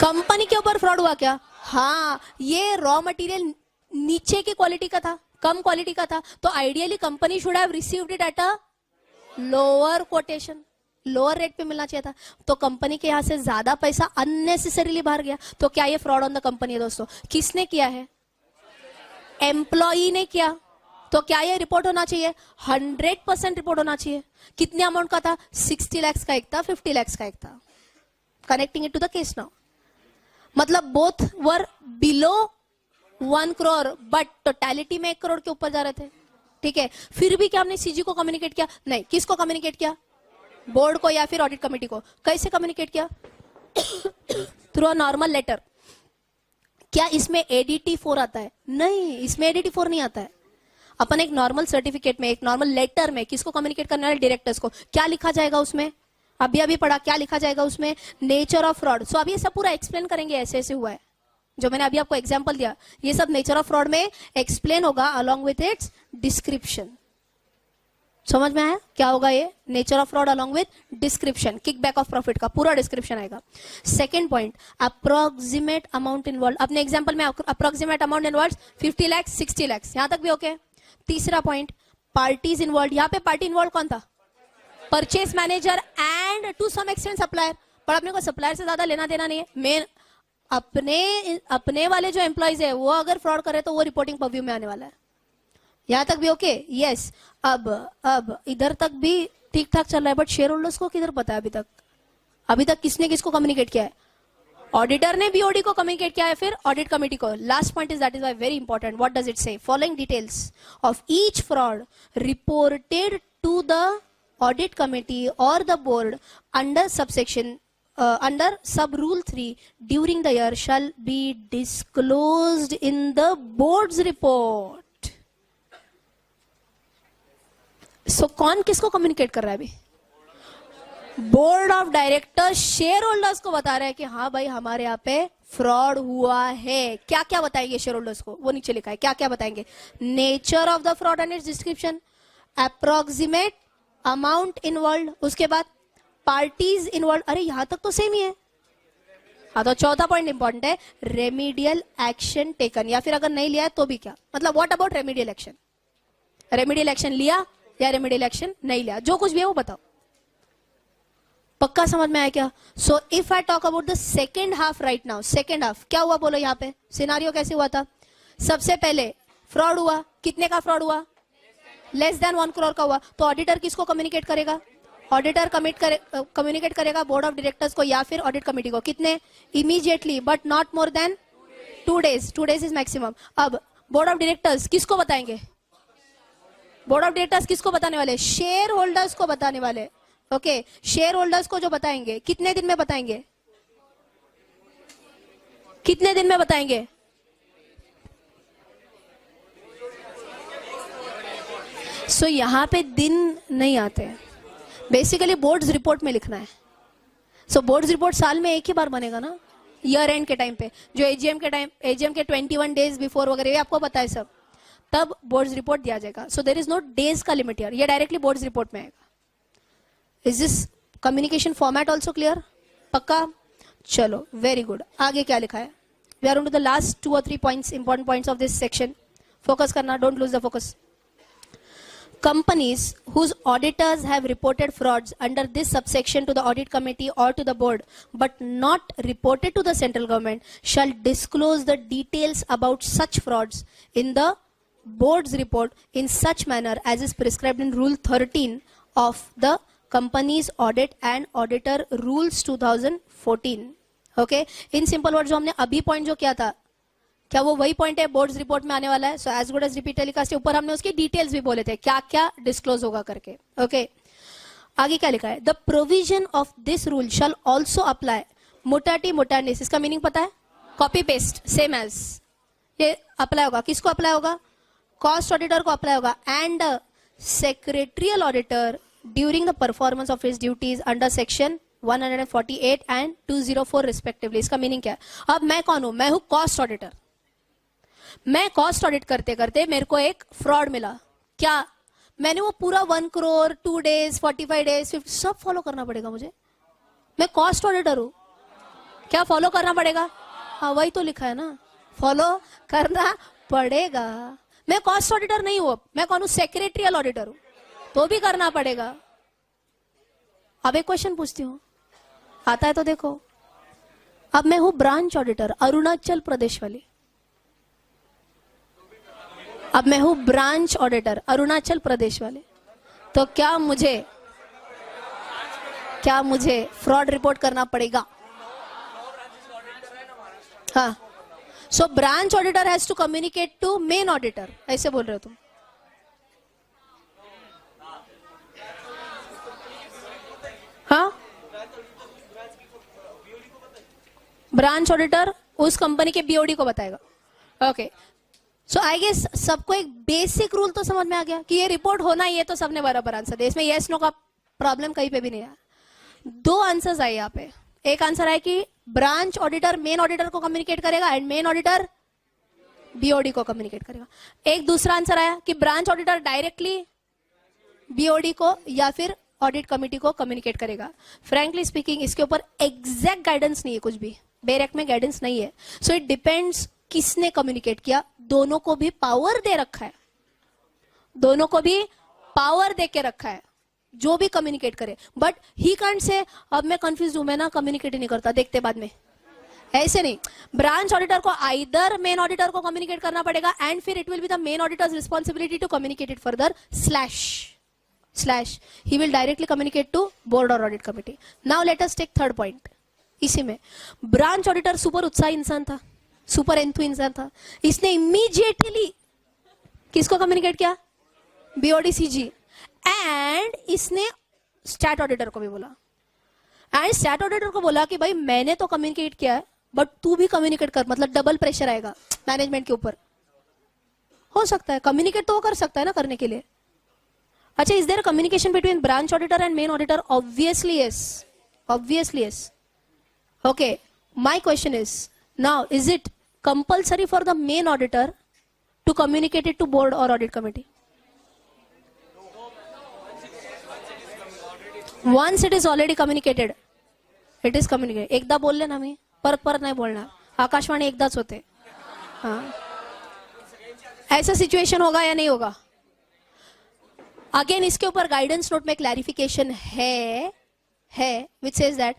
कंपनी के ऊपर फ्रॉड हुआ क्या? हाँ, ये रॉ मटेरियल नीचे की क्वालिटी का था, कम क्वालिटी का था, तो ideally company should have received it at a lower quotation, lower rate पे मिलना चाहिए था. तो कंपनी के यहां से ज्यादा पैसा अननेसेसरीली बाहर गया. तो क्या ये फ्रॉड ऑन द कंपनी है दोस्तों? किसने किया है? एम्प्लॉई ने किया. तो क्या ये रिपोर्ट होना चाहिए? 100% रिपोर्ट होना चाहिए. कितने अमाउंट का था? 60 lakhs का एक था, 50 lakhs का एक था. Connecting it to the case now. मतलब both were below 1 crore, but totality में 1 करोड़ के ऊपर जा रहे थे. ठीक है, फिर भी क्या हमने सीजी को कम्युनिकेट किया? नहीं. किसको कम्युनिकेट किया? बोर्ड को या फिर ऑडिट कमेटी को. कैसे कम्युनिकेट किया? Through a normal letter. क्या इसमें ADT4 आता है? नहीं, इसमें ADT4 नहीं आता है. अपन एक नॉर्मल सर्टिफिकेट में, एक नॉर्मल लेटर में किसको कम्युनिकेट करना है? डायरेक्टर्स को. क्या लिखा जाएगा उसमें? अभी पढ़ा. क्या लिखा जाएगा उसमें? Nature of fraud. सो अभी ये सब पूरा एक्सप्लेन करेंगे, ऐसे ऐसे हुआ है जो मैंने अभी आपको एग्जांपल दिया. ये सब नेचर ऑफ फ्रॉड में एक्सप्लेन होगा अलॉन्ग विथ इट्स डिस्क्रिप्शन. समझ में आया क्या होगा? ये nature of fraud along with description. Kickback of profit का पूरा डिस्क्रिप्शन आएगा. Second point, approximate amount involve. अपने एग्जांपल में approximate amount involve 50 lakhs, 60 lakhs, यहां तक भी ओके. तीसरा पॉइंट, पार्टीज इन्वॉल्व. यहां पे पार्टी इन्वॉल्व कौन था? Purchase manager and to some extent supplier. पर अपने को सप्लायर से ज्यादा लेना देना नहीं है. मेन अपने वाले जो एम्प्लॉइज है वो अगर फ्रॉड करे तो वो रिपोर्टिंग परव्यू में आने वाला है. यहां तक भी ओके. यस. अब इधर तक भी ठीक ठाक चल रहा है, बट शेयर होल्डर्स को किधर पता है अभी तक किसने किसको कम्युनिकेट किया है? ऑडिटर ने बीओडी को कम्युनिकेट किया है, फिर ऑडिट कमेटी को. Last point is that is very important. What does it say? Following details of each fraud reported to the audit committee or the board under subsection under sub rule 3 during the year shall be disclosed in the board's report. So कौन किसको communicate कर रहा है अभी? Board of directors share holders को बता रहे हैं कि हाँ भाई हमारे यहाँ पे फ्रॉड हुआ है. क्या क्या बताएंगे शेयर होल्डर्स को? वो नीचे लिखा है. क्या क्या बताएंगे? Nature of the fraud and it's description, approximate amount involve, उसके बाद पार्टीज इन्वॉल्व. अरे यहां तक तो सेम ही है. हाँ, तो चौथा पॉइंट इंपॉर्टेंट है, रेमीडियल एक्शन टेकन. या फिर अगर नहीं लिया है तो भी क्या मतलब? What about remedial action? Remedial action लिया या रेमीडियल एक्शन नहीं लिया, जो कुछ भी है वो बताओ. पक्का समझ में आया क्या? So if I talk about the second half right now, second half क्या हुआ बोलो? यहाँ पे सिनारियो कैसे हुआ था? सबसे पहले फ्रॉड हुआ. कितने का फ्रॉड हुआ? लेस देन 1 crore का हुआ. तो ऑडिटर किसको कम्युनिकेट करेगा? ऑडिटर कम्युनिकेट करेगा बोर्ड ऑफ डायरेक्टर्स को या फिर ऑडिट कमेटी को. कितने? Immediately, but not more than 2 days. 2 days is maximum. अब बोर्ड ऑफ डायरेक्टर्स किसको बताएंगे? बोर्ड ऑफ डायरेक्टर्स किसको बताने वाले? शेयर होल्डर्स को बताने वाले. ओके, शेयर होल्डर्स को जो बताएंगे कितने दिन में बताएंगे? कितने दिन में बताएंगे? सो यहां पे दिन नहीं आते, बेसिकली बोर्ड्स रिपोर्ट में लिखना है. सो बोर्ड्स रिपोर्ट साल में एक ही बार बनेगा ना, ईयर एंड के टाइम पे, जो एजीएम के 21 days बिफोर वगैरह, ये आपको पता है सब, तब बोर्ड्स रिपोर्ट दिया जाएगा. So there is no days का लिमिट यार, ये डायरेक्टली बोर्ड्स रिपोर्ट में आएगा. Is this communication format also clear? पक्का? चलो, वेरी गुड. आगे क्या लिखा है? We are on to the last 2 or 3 points, important points of this section. Focus करना, don't lose the focus. Companies whose auditors have reported frauds under this subsection to the audit committee or to the board but not reported to the central government shall disclose the details about such frauds in the board's report in such manner as is prescribed in Rule 13 of the Companies Audit and Auditor Rules 2014. Okay? In simple words, जो हमने अभी point जो किया था, क्या वो वही point है बोर्ड्स रिपोर्ट में आने वाला है? So as good as repeat telecast के ऊपर हमने उसकी डिटेल्स भी बोले थे, क्या क्या डिस्क्लोज होगा करके. ओके, आगे क्या लिखा है? The provision of this rule shall also apply mutatis mutandis. इसका मीनिंग पता है? Copy paste, same as. ये अप्लाई होगा, किसको अप्लाई होगा? कॉस्ट ऑडिटर को अप्लाई होगा. And secretarial auditor during the performance of his duties under section 148 and 204 respectively. इसका मीनिंग क्या है? अब मैं कौन हूं? मैं हूं कॉस्ट ऑडिटर. मैं कॉस्ट ऑडिट करते करते मेरे को एक फ्रॉड मिला. क्या? मैंने वो पूरा 1 crore, 2 days, 45 days, 50 सब फॉलो करना पड़ेगा मुझे? मैं कॉस्ट ऑडिटर हूं, क्या फॉलो करना पड़ेगा? हाँ, वही तो लिखा है ना, फॉलो करना पड़ेगा. मैं कॉस्ट ऑडिटर नहीं हूं, मैं कौन हूं? सेक्रेटरियल ऑडिटर हूं, तो भी करना पड़ेगा. अब एक क्वेश्चन पूछती हूं, आता है तो देखो. अब मैं हूं ब्रांच ऑडिटर, अरुणाचल प्रदेश वाली. अब मैं हूं ब्रांच ऑडिटर, अरुणाचल प्रदेश वाले. तो क्या मुझे फ्रॉड रिपोर्ट करना पड़ेगा? हाँ. So branch auditor has to communicate to main auditor, ऐसे बोल रहे हो तुम? हाँ, ब्रांच ऑडिटर उस कंपनी के बीओडी को बताएगा. ओके, सो आई गेस सबको एक बेसिक रूल तो समझ में आ गया कि ये रिपोर्ट होना ही है, तो सबने बराबर आंसर दिया. इसमें यस नो का प्रॉब्लम कहीं पे भी नहीं आया. 2 आंसर्स आए यहाँ पे. एक आंसर है कि ब्रांच ऑडिटर मेन ऑडिटर को कम्युनिकेट करेगा एंड मेन ऑडिटर बीओडी को कम्युनिकेट करेगा. एक दूसरा आंसर आया कि ब्रांच ऑडिटर डायरेक्टली बीओडी को या फिर ऑडिट कमिटी को कम्युनिकेट करेगा. फ्रैंकली स्पीकिंग इसके ऊपर एग्जैक्ट गाइडेंस नहीं है, कुछ भी बेरेक में गाइडेंस नहीं है. सो इट डिपेंड्स किसने कम्युनिकेट किया. दोनों को भी पावर दे रखा है, दोनों को भी पावर दे के रखा है, जो भी कम्युनिकेट करे. बट ही कांट से अब मैं कंफ्यूज हूं, मैं ना कम्युनिकेट नहीं करता, देखते बाद में. ऐसे नहीं. ब्रांच ऑडिटर को आइदर मेन ऑडिटर को कम्युनिकेट करना पड़ेगा एंड फिर it will be the main auditor's responsibility to communicate it further slash he will directly communicate to board और audit committee. Now let us take third point. इसी में branch auditor super उत्साही इंसान था, super एंथु इंसान था. इसने इमीडिएटली किसको कम्युनिकेट किया? BOD CG. एंड इसने स्टैट ऑडिटर को भी बोला. एंड स्टैट ऑडिटर को बोला कि भाई मैंने तो कम्युनिकेट किया है, बट तू भी कम्युनिकेट कर. मतलब डबल प्रेशर आएगा मैनेजमेंट के ऊपर. हो सकता है कम्युनिकेट तो वो कर सकता है ना करने के लिए. अच्छा, is there communication between branch auditor and main auditor? Obviously yes. Okay, my question is now, is it compulsory for the main auditor to communicate it to board or audit committee? Once it is already communicated, it is communicated. एकदा बोलले ना मी, परत नाही बोलणार. आकाशवाणी एकदाच होते. हाँ, ऐसा सिचुएशन होगा या नहीं होगा? अगेन इसके ऊपर गाइडेंस नोट में क्लैरिफिकेशन है which says that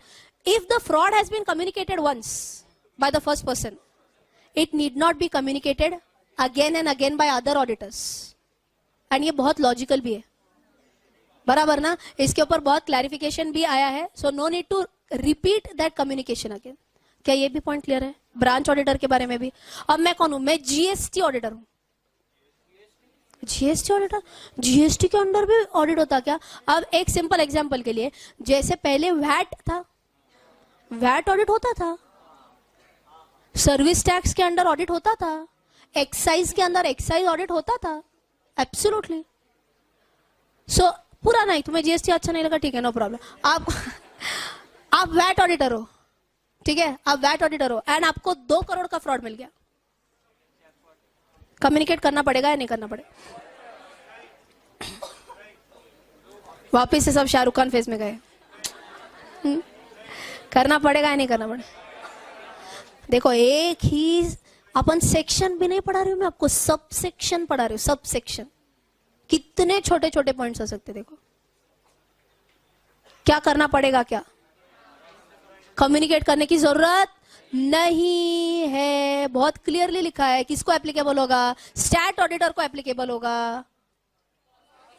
if the fraud has been communicated once by the first person, it need not be communicated again and again by other auditors. And ये बहुत लॉजिकल भी है. बराबर ना? इसके ऊपर बहुत क्लैरिफिकेशन भी आया है, so no need to repeat that communication again. क्या ये भी पॉइंट क्लियर है? ब्रांच ऑडिटर के बारे में भी. अब मैं कौन हूं? मैं जीएसटी ऑडिटर हूं. GST auditor? जीएसटी के अंडर भी ऑडिट होता क्या? अब एक सिंपल एग्जांपल के लिए, जैसे पहले वैट था, वैट ऑडिट होता था, सर्विस टैक्स के अंडर ऑडिट होता था, एक्साइज के अंदर एक्साइज ऑडिट होता था. एब्सोल्युटली. सो पूरा नहीं, तुम्हें जीएसटी अच्छा नहीं लगा, ठीक है, नो प्रॉब्लम. आप वैट ऑडिटर हो, ठीक है, आप वैट ऑडिटर हो एंड आपको 2 करोड़ का फ्रॉड मिल गया. कम्युनिकेट करना पड़ेगा या नहीं करना पड़ेगा? वापिस से सब शाहरुख खान फेस में गए. करना पड़ेगा या नहीं करना पड़ेगा? देखो, एक ही अपन सेक्शन भी नहीं पढ़ा रही हूं मैं आपको, सब सेक्शन पढ़ा रही हूं. सब सेक्शन कितने छोटे छोटे पॉइंट्स हो सकते. देखो क्या करना पड़ेगा, क्या कम्युनिकेट करने की जरूरत नहीं है. बहुत क्लियरली लिखा है. किसको एप्लीकेबल होगा? स्टैट ऑडिटर को एप्लीकेबल होगा,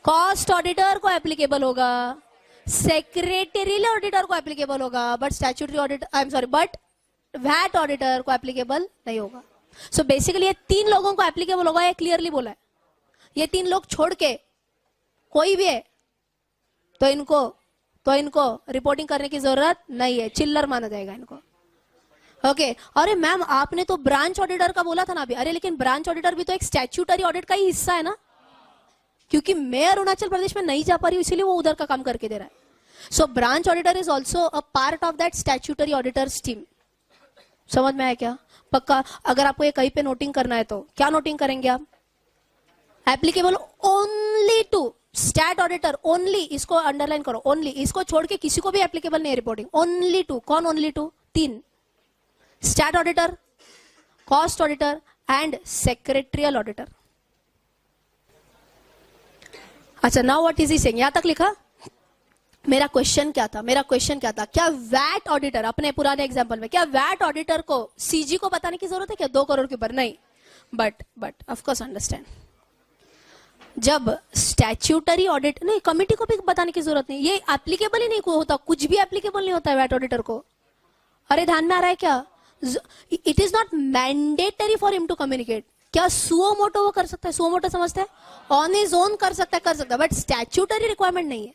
कॉस्ट ऑडिटर को एप्लीकेबल होगा, सेक्रेटरियल ऑडिटर को एप्लीकेबल होगा, but statutory auditor, I am sorry, but VAT auditor को एप्लीकेबल नहीं होगा. सो बेसिकली ये 3 लोगों को एप्लीकेबल होगा, ये क्लियरली बोला है. ये 3 लोग छोड़ के कोई भी है तो इनको रिपोर्टिंग करने की जरूरत नहीं है. चिल्लर माना जाएगा इनको. ओके. अरे मैम, आपने तो ब्रांच ऑडिटर का बोला था ना अभी. अरे लेकिन ब्रांच ऑडिटर भी तो एक स्टैट्यूटरी ऑडिट का ही हिस्सा है ना, क्योंकि मैं अरुणाचल प्रदेश में नहीं जा पा रही हूँ, इसीलिए वो उधर का काम करके दे रहा है. So branch auditor is also a part of that statutory auditors team. समझ में आया क्या? पक्का. अगर आपको ये कहीं पे नोटिंग करना है तो क्या नोटिंग करेंगे आप? Applicable only to stat auditor. Only, इसको अंडरलाइन करो, ओनली. इसको छोड़ के किसी को भी एप्लीकेबल नहीं है रिपोर्टिंग. Only to. कौन only to? 3. Stat auditor, cost auditor and secretarial auditor. अच्छा, now what is he saying? यहां तक लिखा. मेरा क्वेश्चन क्या था? क्या वैट ऑडिटर, अपने पुराने एग्जांपल में, क्या वैट ऑडिटर को सीजी को बताने की जरूरत है क्या 2 करोड़ के ऊपर? नहीं. बट ऑफ कोर्स अंडरस्टैंड, जब स्टैट्यूटरी ऑडिट, नहीं, कमिटी को भी बताने की जरूरत नहीं. ये एप्लीकेबल ही नहीं होता, कुछ भी एप्लीकेबल नहीं होता है वैट ऑडिटर को. अरे ध्यान में आ रहा है क्या? It is not mandatory for him to communicate. क्या सुओ मोटो वो कर सकता है? सुओ मोटो समझते हैं? ऑन हिज ओन कर सकता है, बट स्टैट्यूटरी रिक्वायरमेंट नहीं है.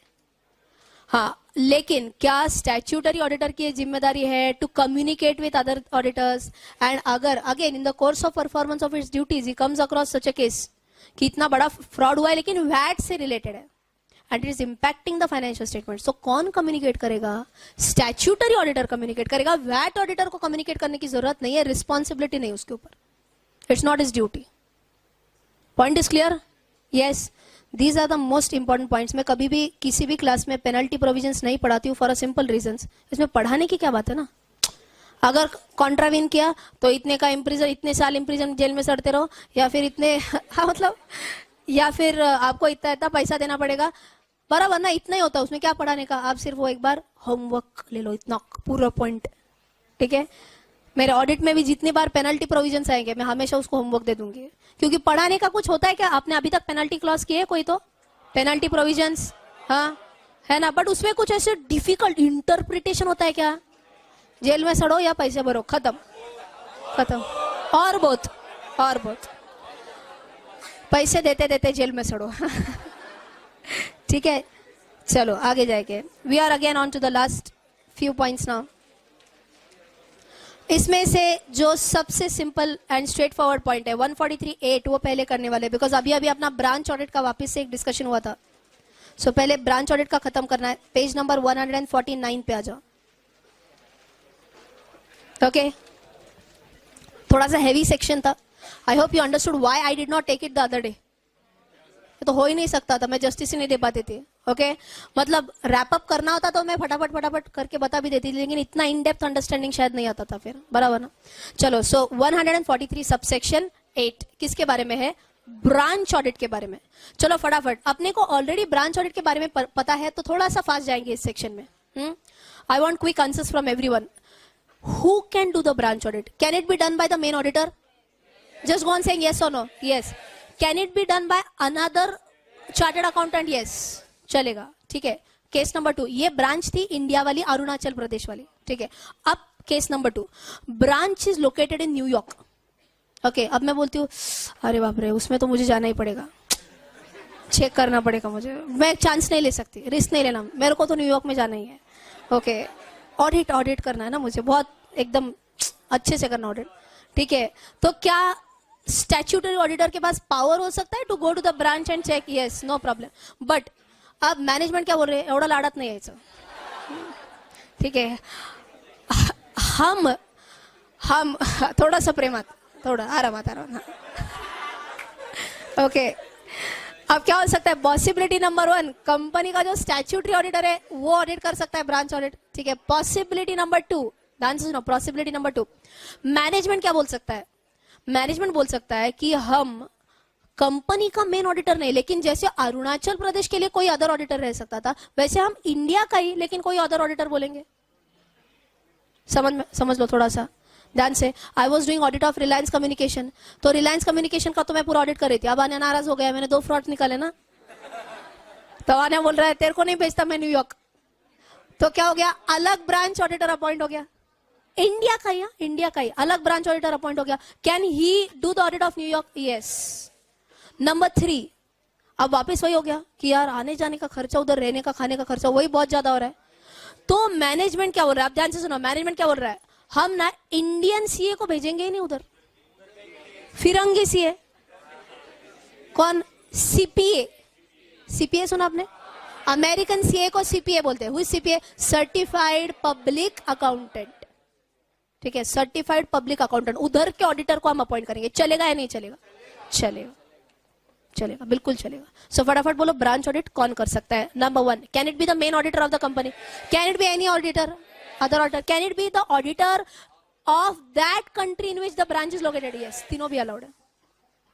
हाँ, लेकिन क्या स्टैट्यूटरी ऑडिटर की जिम्मेदारी है to communicate with other auditors, and अगर again in the course of performance of its duties he comes across such a case कि इतना बड़ा फ्रॉड हुआ है लेकिन वैट से रिलेटेड है and it is impacting the financial statement, so कौन कम्युनिकेट करेगा? स्टैट्यूटरी ऑडिटर कम्युनिकेट करेगा. वैट ऑडिटर को कम्युनिकेट करने की जरूरत नहीं है, रिस्पॉन्सिबिलिटी नहीं उसके ऊपर. It's not his duty. Point is clear? Yes, these are the most important points. मैं कभी भी किसी भी क्लास में पेनल्टी प्रोविजंस नहीं पढ़ाती हूँ फॉर अ सिंपल रीजंस. इसमें पढ़ाने की क्या बात है ना. अगर कॉन्ट्राविन किया तो इतने का इम्प्रिजन, इतने साल इम्प्रिजन जेल में सड़ते रहो, या फिर इतने हाँ मतलब, या फिर आपको इतना इतना पैसा देना पड़ेगा. बराबर ना? इतना ही होता है उसमें, क्या पढ़ाने का. आप सिर्फ वो एक बार होमवर्क ले लो, इतना पूरा पॉइंट. ठीक है, मेरे ऑडिट में भी जितनी बार पेनल्टी प्रोविजंस आएंगे मैं हमेशा उसको होमवर्क दे दूंगी, क्योंकि पढ़ाने का कुछ होता है क्या? आपने अभी तक पेनल्टी क्लॉज किए कोई? तो पेनल्टी प्रोविजंस, हाँ है ना, बट उसमें कुछ ऐसे डिफिकल्ट इंटरप्रिटेशन होता है क्या? जेल में सड़ो या पैसे भरो, खत्म. और बहुत पैसे देते देते जेल में सड़ो. ठीक है, चलो आगे जाएंगे. We are again on to the last few points now. इसमें से जो सबसे simple and straight forward point है 143.8, वो पहले करने वाले, बिकॉज अभी अपना ब्रांच ऑडिट का वापस से एक डिस्कशन हुआ था. सो पहले ब्रांच ऑडिट का खत्म करना है. पेज नंबर 149 पे आ जाओ. ओके, थोड़ा सा हैवी सेक्शन था. I hope you understood why I did not take it the other day. तो हो ही नहीं सकता था, मैं जस्टिस ही नहीं दे पाती थी. ओके, मतलब रैप अप करना होता तो मैं फटाफट करके बता भी देती थी, लेकिन इतना इन डेप्थ अंडरस्टैंडिंग शायद नहीं आता था फिर. बराबर ना? चलो, सो 143 सबसेक्शन 8 किसके बारे में है? ब्रांच ऑडिट के बारे में. चलो फटाफट, अपने को ऑलरेडी ब्रांच ऑडिट के बारे में पता है तो थोड़ा सा फास्ट जाएंगे इस सेक्शन में. I want quick answers from everyone. Who can do the branch audit? Can it be done by the main auditor? Just go on saying yes or no. Yes. Can it be done by another chartered accountant? Yes. चलेगा, ठीक है। Case number 2, ये branch थी India वाली, अरुणाचल प्रदेश वाली, ठीक है। अब case number 2, branch is located in New York. Okay, अब मैं बोलती हूँ अरे बाप रे, उसमें तो मुझे जाना ही पड़ेगा, चेक करना पड़ेगा मुझे, मैं चांस नहीं ले सकती, रिस्क नहीं लेना, मेरे को तो न्यूयॉर्क में जाना ही है। ओके, ऑडिट करना है ना मुझे, बहुत एकदम अच्छे से करना ऑडिट, ठीक है। तो क्या स्टैट्यूटरी ऑडिटर के पास पावर हो सकता है to go to the branch and check? Yes, no problem. But अब मैनेजमेंट क्या बोल रहे हैं, एवढा लाडात नाही यायचं, ठीक है। हम थोड़ा सा प्रेमात, थोड़ा आरामात। ओके, अब क्या हो सकता है, पॉसिबिलिटी नंबर 1, कंपनी का जो स्टैट्यूटरी ऑडिटर है वो ऑडिट कर सकता है ब्रांच ऑडिट, ठीक है। पॉसिबिलिटी नंबर 2, ध्यान से सुनो, पॉसिबिलिटी नंबर 2, मैनेजमेंट क्या बोल सकता है, मैनेजमेंट बोल सकता है कि हम कंपनी का मेन ऑडिटर नहीं, लेकिन जैसे अरुणाचल प्रदेश के लिए कोई अदर ऑडिटर रह सकता था, वैसे हम इंडिया का ही लेकिन कोई अदर ऑडिटर बोलेंगे। समझ लो थोड़ा सा ध्यान से। I was doing audit of Reliance communication, तो रिलायंस कम्युनिकेशन का तो मैं पूरा ऑडिट कर रही थी। अब आने नाराज हो गया, मैंने 2 फ्रॉड निकाले ना, तो आने बोल रहा है तेरे को नहीं भेजता मैं न्यूयॉर्क, तो क्या हो गया, अलग ब्रांच ऑडिटर अपॉइंट हो गया, इंडिया का ही, इंडिया का ही अलग ब्रांच ऑडिटर अपॉइंट हो गया। Can he do the audit of New York? Yes. Number 3, अब वापस वही हो गया कि यार आने जाने का खर्चा, उधर रहने का खाने का खर्चा वही बहुत ज्यादा हो रहा है, तो मैनेजमेंट क्या बोल रहा है, आप ध्यान से सुनो, मैनेजमेंट क्या बोल रहा है, हम ना इंडियन सीए को भेजेंगे ही नहीं उधर, फिरंगी सीए, कौन, सीपीए, सीपीए सुना आपने, अमेरिकन सीए को सीपीए बोलते हैं। हुई सीपीए, सर्टिफाइड पब्लिक अकाउंटेंट, ठीक है, सर्टिफाइड पब्लिक अकाउंटेंट, उधर के ऑडिटर को हम अपॉइंट करेंगे। चलेगा या नहीं चलेगा? चलेगा, चलेगा, बिल्कुल चलेगा। सो फटाफट बोलो, ब्रांच ऑडिट कौन कर सकता है? Number 1, can it be the main auditor of the company? Can it be any auditor, other auditor? Can it be the auditor of that country in which the branch is located? Yes, तीनों भी allowed है।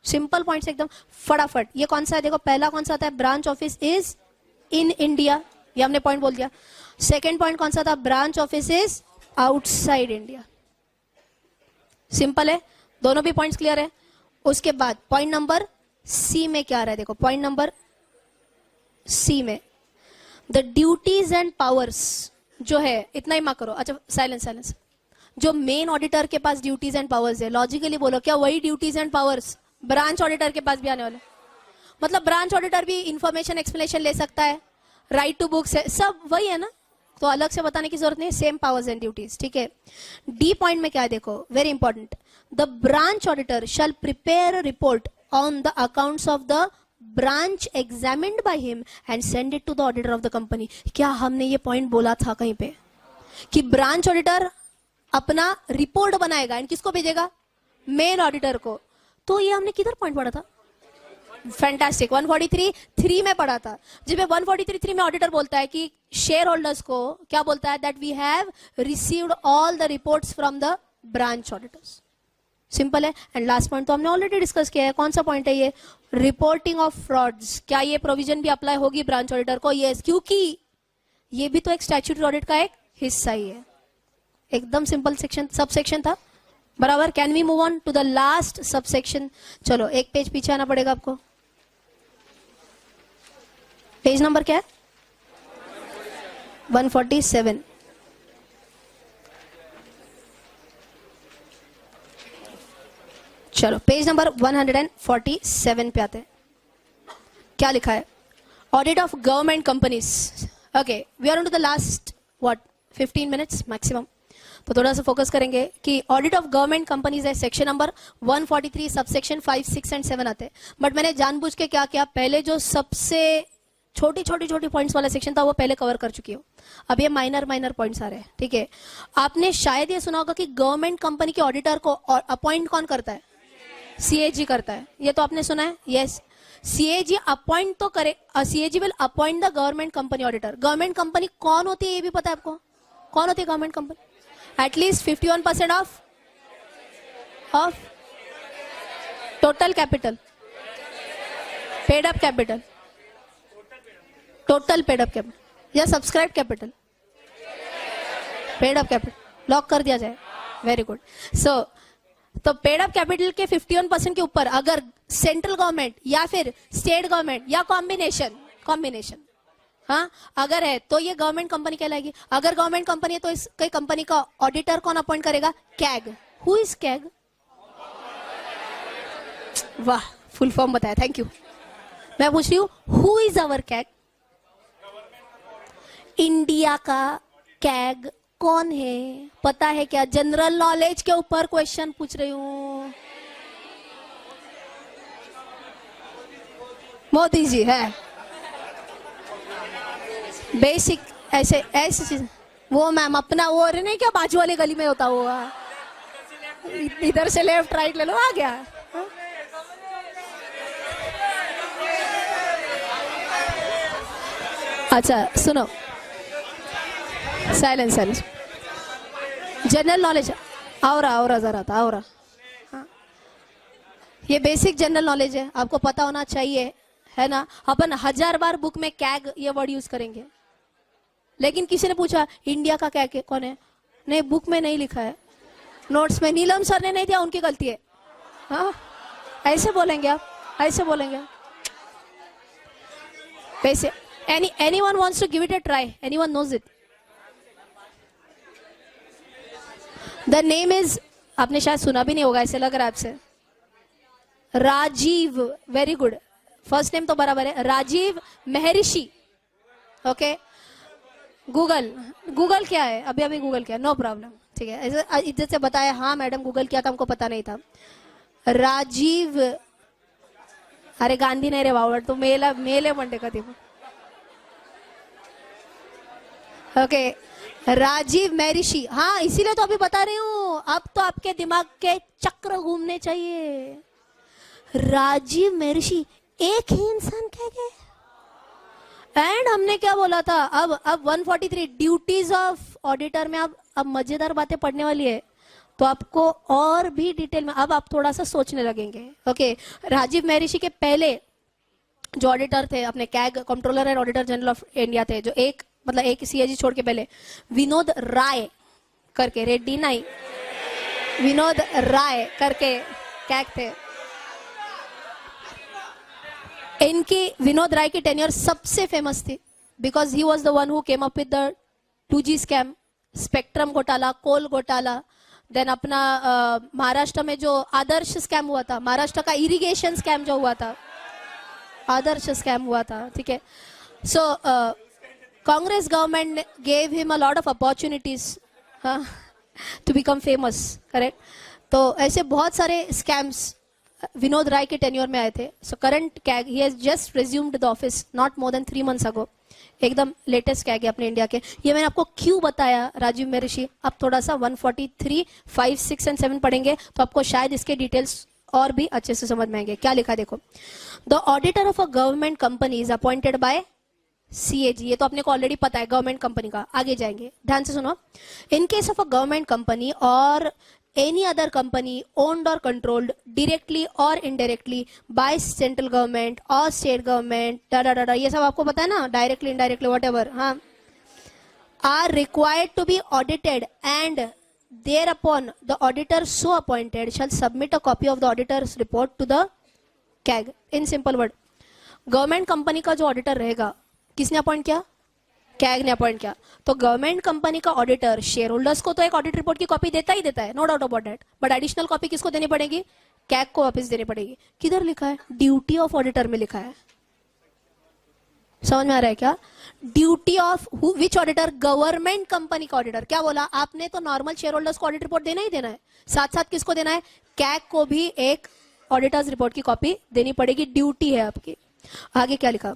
Simple points एकदम फटाफट। ये कौन सा है, देखो पहला कौन सा आता है, branch office is in India, ये हमने पॉइंट बोल दिया। सेकेंड पॉइंट कौन सा था, branch office is outside India. Simple है, दोनों भी पॉइंट्स क्लियर है। उसके बाद पॉइंट नंबर सी में क्या आ रहा है, देखो पॉइंट नंबर सी में द ड्यूटीज एंड पावर्स जो है, इतना ही मार्क करो। अच्छा, साइलेंस। जो मेन ऑडिटर के पास ड्यूटीज एंड पावर्स है, लॉजिकली बोलो क्या वही duties and powers branch auditor के पास भी आने वाले? मतलब ब्रांच ऑडिटर भी इंफॉर्मेशन एक्सप्लेनेशन ले सकता है, राइट टू बुक्स है, सब वही है ना, तो अलग से बताने की जरूरत नहीं, सेम पावर्स एंड ड्यूटीज, ठीक है। डी पॉइंट में क्या है, देखो very important, the branch auditor shall prepare report on the accounts of the branch examined by him and send it to the auditor of the company। क्या हमने ये point बोला था कहीं पे कि ब्रांच ऑडिटर अपना रिपोर्ट बनाएगा एंड किसको भेजेगा? मेन ऑडिटर को। तो ये हमने किधर पॉइंट पढ़ा था? फैंटास्टिक, 143(3) में पढ़ा था, जिसमें 143(3) में ऑडिटर बोलता है कि शेयर होल्डर्स को क्या बोलता है, that we have received all the reports from the branch auditors. Simple है। एंड लास्ट पॉइंट तो हमने ऑलरेडी डिस्कस किया है, कौन सा पॉइंट है ये, रिपोर्टिंग ऑफ फ्रॉड्स। क्या ये प्रोविजन भी अप्लाई होगी ब्रांच ऑडिटर को? यस, क्योंकि ये भी तो एक स्टैट्यूटरी ऑडिट का एक हिस्सा ही है। एकदम सिंपल सेक्शन, सब सेक्शन था बराबर। Can we move on to the last sub section? चलो एक पेज पीछे आना पड़ेगा आपको। पेज नंबर क्या है? 147। चलो पेज नंबर 147 पे आते हैं। क्या लिखा है? Audit of government companies. Okay, we are on to the last 15 minutes maximum, तो थोड़ा सा फोकस करेंगे कि ऑडिट ऑफ गवर्नमेंट कंपनीज है, section number 143, sub section 5, 6 and 7 आते हैं। बट मैंने जानबूझ के क्या किया, पहले जो सबसे छोटी पॉइंट्स वाला सेक्शन था वो पहले कवर कर चुकी हूँ। अब ये माइनर पॉइंट्स आ रहे हैं, ठीक है। आपने शायद ये सुना होगा कि गवर्नमेंट कंपनी के ऑडिटर को अपॉइंट कौन करता है? सीएजी करता है। ये तो आपने सुना है, यस। सीएजी अपॉइंट तो करे, CAG will appoint the government company auditor. Government company कौन होती है ये भी पता है आपको? कौन होती है government company? At least 51% of total capital, paid up capital, total paid up capital या subscribe capital? Paid up capital lock कर दिया जाए, वेरी गुड। सो तो पेड अप कैपिटल के 51% के ऊपर अगर सेंट्रल गवर्नमेंट या फिर स्टेट गवर्नमेंट या कॉम्बिनेशन हाँ, अगर है तो ये गवर्नमेंट कंपनी कहलाएगी। अगर गवर्नमेंट कंपनी है तो इस कई कंपनी का ऑडिटर कौन अपॉइंट करेगा? कैग। Who is CAG? वाह, फुल फॉर्म बताया, थैंक यू। मैं पूछ रही हूँ, who is our CAG? India का कैग कौन है? पता है क्या? जनरल नॉलेज के ऊपर क्वेश्चन पूछ रही हूँ। मोदी जी है। बेसिक ऐसे ऐसी चीज। वो मैम अपना वो नहीं क्या, बाजू वाली गली में होता हुआ, इधर से लेफ्ट राइट ले लो, आ गया। अच्छा सुनो, साइलेंस साइलेंस। जनरल नॉलेज और जरा था और हाँ। ये बेसिक जनरल नॉलेज है, आपको पता होना चाहिए, है ना। अपन 1000 बार बुक में कैग ये वर्ड यूज करेंगे, लेकिन किसी ने पूछा इंडिया का कैग कौन है? नहीं, बुक में नहीं लिखा है, नोट्स में नीलम सर ने नहीं दिया, उनकी गलती है। हाँ, ऐसे बोलेंगे आप, ऐसे बोलेंगे वैसे। anyone wants to give it a try? Anyone knows it? The name is, आपने शायद सुना भी नहीं होगा, ऐसे लग रहा है आपसे। Rajiv, very good, first name तो बराबर है, राजीव महर्षि। ओके, गूगल क्या है? अभी गूगल किया, नो प्रॉब्लम, ठीक है। ऐसे इज्जत से बताया, हाँ मैडम गूगल किया था, हमको पता नहीं था। राजीव, अरे गांधी नहीं रे बावड़, तो मेले मंडे का थी। ओके, राजीव महर्षि, हाँ इसीलिए तो अभी बता रही हूँ, अब तो आपके दिमाग के चक्र घूमने चाहिए। राजीव महर्षि, एक ही इंसान कह गए। एंड हमने क्या बोला था? अब 143 ड्यूटीज ऑफ ऑडिटर में अब मजेदार बातें पढ़ने वाली है, तो आपको और भी डिटेल में अब आप थोड़ा सा सोचने लगेंगे। ओके, राजीव महर्षि के पहले जो ऑडिटर थे अपने CAG, controller and auditor general of India थे, जो एक सीएजी छोड़ के पहले विनोद राय करके, रेड्डी नहीं, विनोद राय करके कैग थे। इनकी, विनोद राय की टेन्योर सबसे फेमस थी, because he was the one who came up with the 2G scam, spectrum घोटाला, कोल घोटाला, देन अपना महाराष्ट्र में जो आदर्श स्कैम हुआ था, महाराष्ट्र का इरिगेशन स्कैम जो हुआ था, आदर्श स्कैम हुआ था, ठीक है। So Congress government gave him a lot of opportunities to become famous, correct. तो ऐसे बहुत सारे स्कैम्स विनोद राय के टेन्योर में आए थे। So current CAG, he has just resumed the office not more then 3 months अगो, एकदम लेटेस्ट कैग है अपने इंडिया के। ये मैंने आपको क्यों बताया राजीव महर्षि। अब थोड़ा सा 143, 5, 6 and 7 पढ़ेंगे तो आपको शायद इसके डिटेल्स और भी अच्छे से समझ में आएंगे। क्या लिखा है देखो, the auditor of a government company is appointed by CAG, ये तो अपने को ऑलरेडी पता है गवर्नमेंट कंपनी का, आगे जाएंगे, ध्यान से सुनो। In case of a government company और any other company owned or controlled directly or indirectly by central government or state government, ये सब आपको पता है ना, directly, indirectly, whatever, हाँ, are required to be audited and thereupon the auditor so appointed shall submit a copy of the auditor's report to the CAG. In simple word, government company का जो auditor रहेगा, किसने appoint किया? CAG ने appoint किया। तो government company का auditor share holders को तो एक ऑडिट रिपोर्ट की कॉपी देता ही देता है, no doubt about that, but additional copy किसको देनी पड़ेगी? कैग को वापस देनी पड़ेगी। किधर लिखा है? ड्यूटी ऑफ ऑडिटर में लिखा है। समझ में आ रहा है क्या? Duty of which auditor? Government company का ऑडिटर। क्या बोला आपने? तो नॉर्मल शेयर होल्डर्स को ऑडिट रिपोर्ट देना ही देना है, साथ साथ किसको देना है? कैग को भी एक ऑडिटर्स रिपोर्ट की कॉपी देनी पड़ेगी, ड्यूटी है आपकी। आगे क्या लिखा?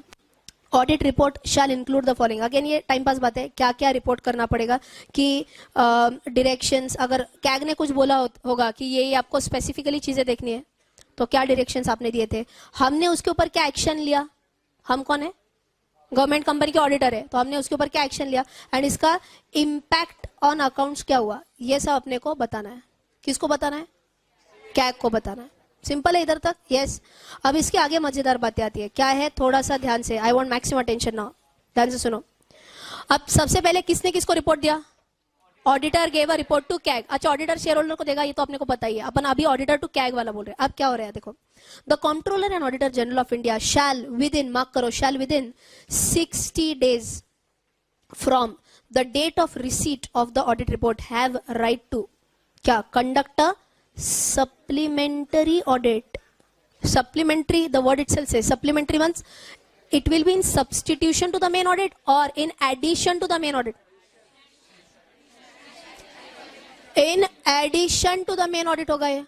Audit report shall include the following. Again ये टाइम पास बात है, क्या क्या रिपोर्ट करना पड़ेगा कि डायरेक्शंस, अगर कैग ने कुछ बोला होगा कि ये आपको स्पेसिफिकली चीजें देखनी है, तो क्या डायरेक्शंस आपने दिए थे, हमने उसके ऊपर क्या एक्शन लिया? हम कौन है? गवर्नमेंट कंपनी के ऑडिटर है, तो हमने उसके ऊपर क्या एक्शन लिया, एंड इसका इम्पैक्ट ऑन अकाउंट्स क्या हुआ, ये सब अपने को बताना है। किसको बताना है? कैग को बताना है। सिंपल है इधर तक? यस। अब इसके आगे मजेदार बातें आती है। क्या है? थोड़ा सा ध्यान से, I want maximum attention now, ध्यान से सुनो। अब सबसे पहले किसने किसको रिपोर्ट दिया? Auditor gave a report to CAG. अच्छा, ऑडिटर शेयर होल्डर को देगा, ये तो अपने को पता ही है. अपन अभी ऑडिटर टू कैग वाला बोल रहे हैं. अब क्या हो रहा है देखो. The controller and auditor general of India shall within, mark करो, shall within 60 days from the date of receipt of the audit report have right to क्या, conduct a supplementary audit. Supplementary, the word itself says supplementary means it will be in substitution to the main audit or in addition to the main audit. In addition to the main audit होगा ये.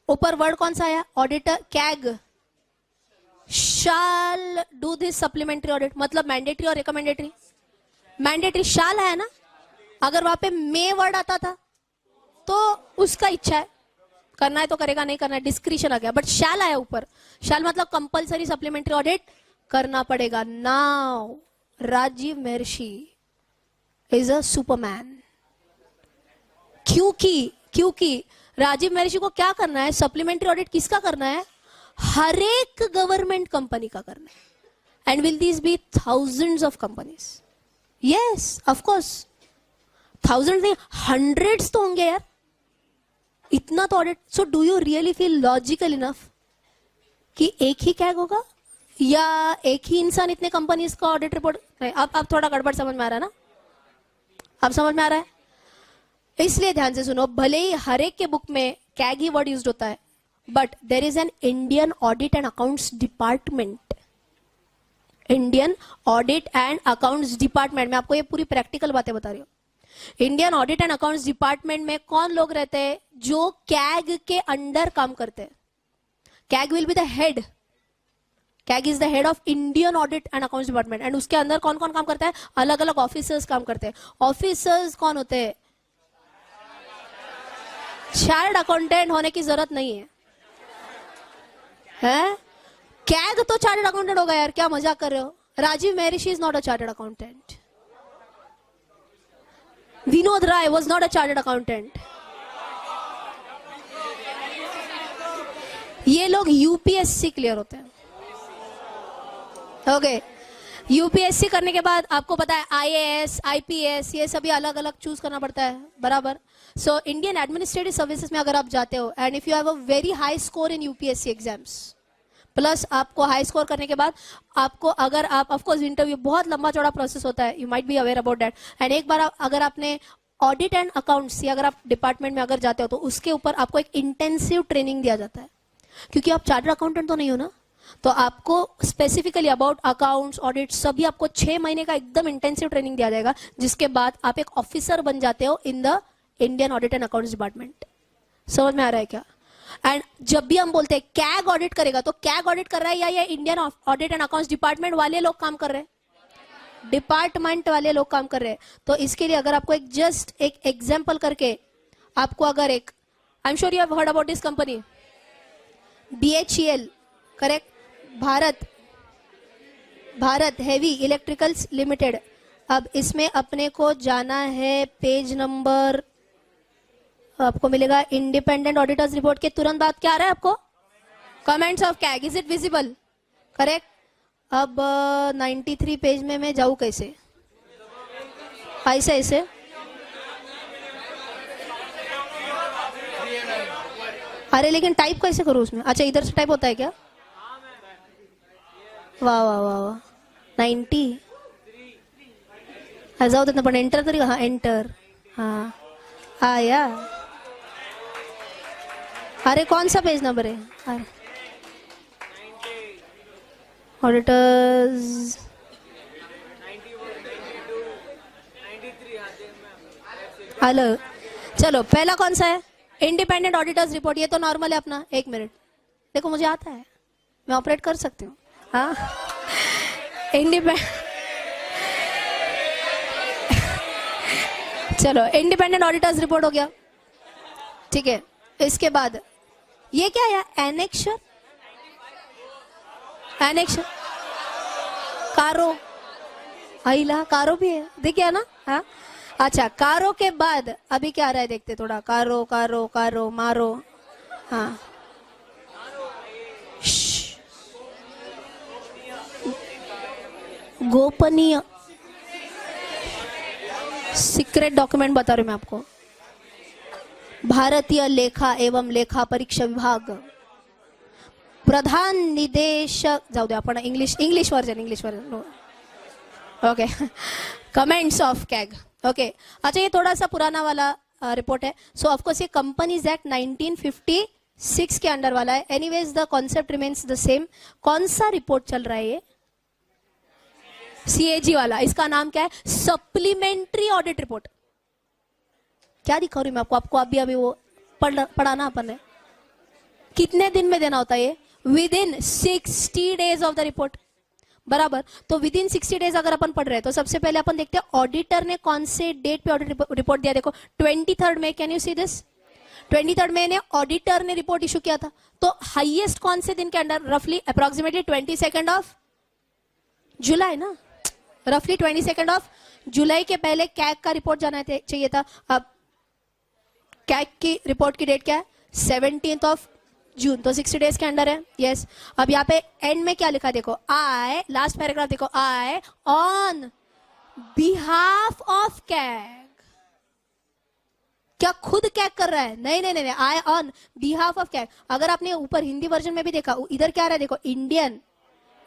ऊपर word कौन सा आया, auditor CAG shall do this supplementary audit. मतलब mandatory और recommendatory. Mandatory shall है ना, अगर वहां पे मे वर्ड आता था तो उसका इच्छा है, करना है तो करेगा, नहीं करना है डिस्क्रिशन आ गया. बट शैल आया ऊपर. शैल मतलब कंपलसरी सप्लीमेंट्री ऑडिट करना पड़ेगा. Now Rajiv Maharshi is a Superman. क्योंकि राजीव महर्षि को क्या करना है, सप्लीमेंट्री ऑडिट किसका करना है, हर एक गवर्नमेंट कंपनी का करना है. And will these be thousands of companies. Yes of course, thousand नहीं, हंड्रेड्स तो होंगे यार, इतना तो audit. So do you really feel logical enough कि एक ही कैग होगा या एक ही इंसान इतने कंपनीज का ऑडिट रिपोर्ट. नहीं, अब थोड़ा गड़बड़ समझ में आ रहा है ना, अब समझ में आ रहा है. इसलिए ध्यान से सुनो, भले ही हर एक के बुक में कैग ही वर्ड यूज होता है, but there is an Indian audit and accounts department. Indian audit and accounts department में आपको ये पूरी प्रैक्टिकल बातें बता रही हूँ. Indian audit and accounts department में कौन लोग रहते हैं, जो कैग के अंडर काम करते हैं. CAG will be the head. CAG is the head of Indian audit and accounts department. And उसके अंदर कौन कौन काम करता है, अलग अलग ऑफिसर्स काम करते हैं. ऑफिसर्स कौन होते हैं, चार्टर्ड अकाउंटेंट होने की जरूरत नहीं है, है? कैग तो चार्टर्ड अकाउंटेंट होगा यार, क्या मजाक कर रहे हो. राजीव महर्षि is not a chartered accountant. Vinod Rai was not a chartered accountant. ये लोग यूपीएससी क्लियर होते हैं. ओके, यूपीएससी करने के बाद आपको पता है आईएएस, आईपीएस, ये सभी अलग अलग चूज करना पड़ता है, बराबर. सो इंडियन एडमिनिस्ट्रेटिव सर्विसेज में अगर आप जाते हो and if you have a very high score in UPSC exams, plus आपको हाई स्कोर करने के बाद आपको, अगर आप, ऑफ कोर्स इंटरव्यू बहुत लंबा चौड़ा प्रोसेस होता है, you might be aware about that. And एक बार अगर आपने ऑडिट एंड अकाउंट्स या अगर आप डिपार्टमेंट में अगर जाते हो तो उसके ऊपर आपको एक इंटेंसिव ट्रेनिंग दिया जाता है. क्योंकि आप चार्टर्ड अकाउंटेंट तो नहीं हो ना, तो आपको स्पेसिफिकली अबाउट अकाउंट्स, ऑडिट सभी आपको 6 महीने का एकदम इंटेंसिव ट्रेनिंग दिया जाएगा, जिसके बाद आप एक ऑफिसर बन जाते हो in the Indian audit and accounts department. समझ में आ रहा है क्या? एंड जब भी हम बोलते हैं कैग ऑडिट करेगा, तो कैग ऑडिट कर रहा है या ये Indian audit and accounts department वाले लोग काम कर रहे हैं, डिपार्टमेंट वाले लोग काम कर रहे हैं. तो इसके लिए अगर आपको एक जस्ट एक एग्जांपल करके आपको अगर एक, I am sure you have heard about this company BHEL, correct, Bharat heavy electricals limited. अब इसमें अपने को जाना है पेज नंबर, आपको मिलेगा इंडिपेंडेंट ऑडिटर्स रिपोर्ट के तुरंत बाद क्या आ रहा है आपको, comments of CAG, is it visible, correct. अब 93 पेज में मैं जाऊं कैसे, ऐसे अरे लेकिन टाइप कैसे करूं उसमें. अच्छा, इधर से टाइप होता है क्या, वाह वाह वाह वाह. 90 जाऊ देत ना, पण एंटर तरी, हा एंटर, हाँ आया. अरे कौन सा पेज नंबर है, ऑडिटर्स अलग. चलो पहला कौन सा है, इंडिपेंडेंट ऑडिटर्स रिपोर्ट. ये तो नॉर्मल है अपना. एक मिनट देखो, मुझे आता है, मैं ऑपरेट कर सकती हूँ. हाँ, चलो इंडिपेंडेंट ऑडिटर्स रिपोर्ट हो गया, ठीक है. इसके बाद ये क्या है, एनेक्शर, एनेक्शर कारो, आइला कारो भी है, देखिए ना. हाँ अच्छा, कारो के बाद अभी क्या आ रहा है देखते थोड़ा, कारो कारो कारो मारो. हाँ, गोपनीय, सीक्रेट डॉक्यूमेंट बता रही हूँ मैं आपको। भारतीय लेखा एवं लेखा परीक्षा विभाग प्रधान निदेशक, जाऊ दे आपण English version no okay. Comments of CAG okay. अच्छा ये थोड़ा सा पुराना वाला रिपोर्ट है। सो ऑफकोर्स ये कंपनीज एक्ट 1956 के अंडर वाला है। Anyways the concept remains the same. कौन सा रिपोर्ट चल रहा है ये? सीएजी वाला। इसका नाम क्या है? Supplementary audit report. क्या दिखा रही हूँ मैं आपको अभी अभी वो पढ़ाना अपन ने। कितने दिन में देना होता है ये? With in 60 days of the report, बराबर। तो विद इन 60 डेज अगर अपन पढ़ रहे हैं तो सबसे पहले अपन देखते हैं ऑडिटर ने कौन से डेट पे ऑडिट रिपोर्ट दिया। देखो 23 मई, कैन यू सी दिस? 23 मई ने ऑडिटर ने रिपोर्ट इशू किया था। तो हाईएस्ट कौन से दिन के अंदर? रफली अप्रोक्सीमेटली 22 ऑफ जुलाई ना, रफली 22 ऑफ जुलाई के पहले कैग का रिपोर्ट जाना चाहिए था। अब कैग की रिपोर्ट की डेट क्या है? 17 ऑफ जून, तो 60 डेज के अंदर है। यस। अब यहाँ पे एंड में क्या लिखा देखो, आई, लास्ट पैराग्राफ देखो, आई ऑन बिहाफ ऑफ कैग। क्या खुद कैग कर रहा है? नहीं, आई ऑन बिहाफ ऑफ कैग। अगर आपने ऊपर हिंदी वर्जन में भी देखा, इधर क्या रहा है देखो, Indian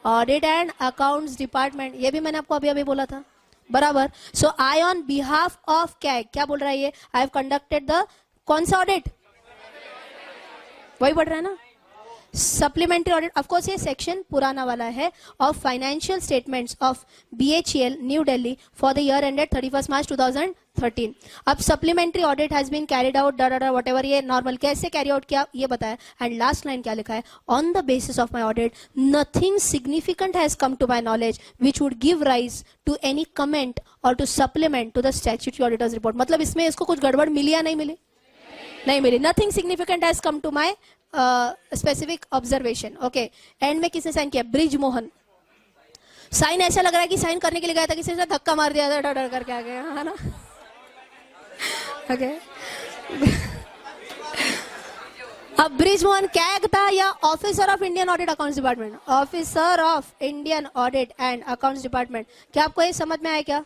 audit and accounts department. ये भी मैंने आपको अभी अभी बोला था, बराबर। सो आई ऑन बिहाफ ऑफ कैग क्या बोल रहा है ये? आई हैव कंडक्टेड द कौन सा ऑडिट? वही पढ़ रहा है ना, सप्लीमेंट्री ऑडिट। ऑफकोर्स ये सेक्शन पुराना वाला है of financial statements of BHEL New Delhi for the year ended 31 March 2013। अब supplementary audit has been carried out whatever, ये नॉर्मल कैसे कैरी आउट किया ये बताया। एंड लास्ट लाइन क्या लिखा है? On the basis of my audit nothing significant has come to my knowledge which would give rise to any comment और to supplement to the statutory auditors report. मतलब इसमें इसको कुछ गड़बड़ मिली या नहीं मिली? नहीं मिली। Nothing significant has come to my specific observation. Okay. End में किसने साइन किया? ब्रिज मोहन। साइन ऐसा लग रहा है कि साइन करने के लिए गया था, किसी ने धक्का मार दिया था, डर डर करके आ गया, है ना? ओके। अब ब्रिज मोहन कैग था या officer of Indian audit accounts department? Officer of Indian audit and accounts department. क्या आपको ये समझ में आया? क्या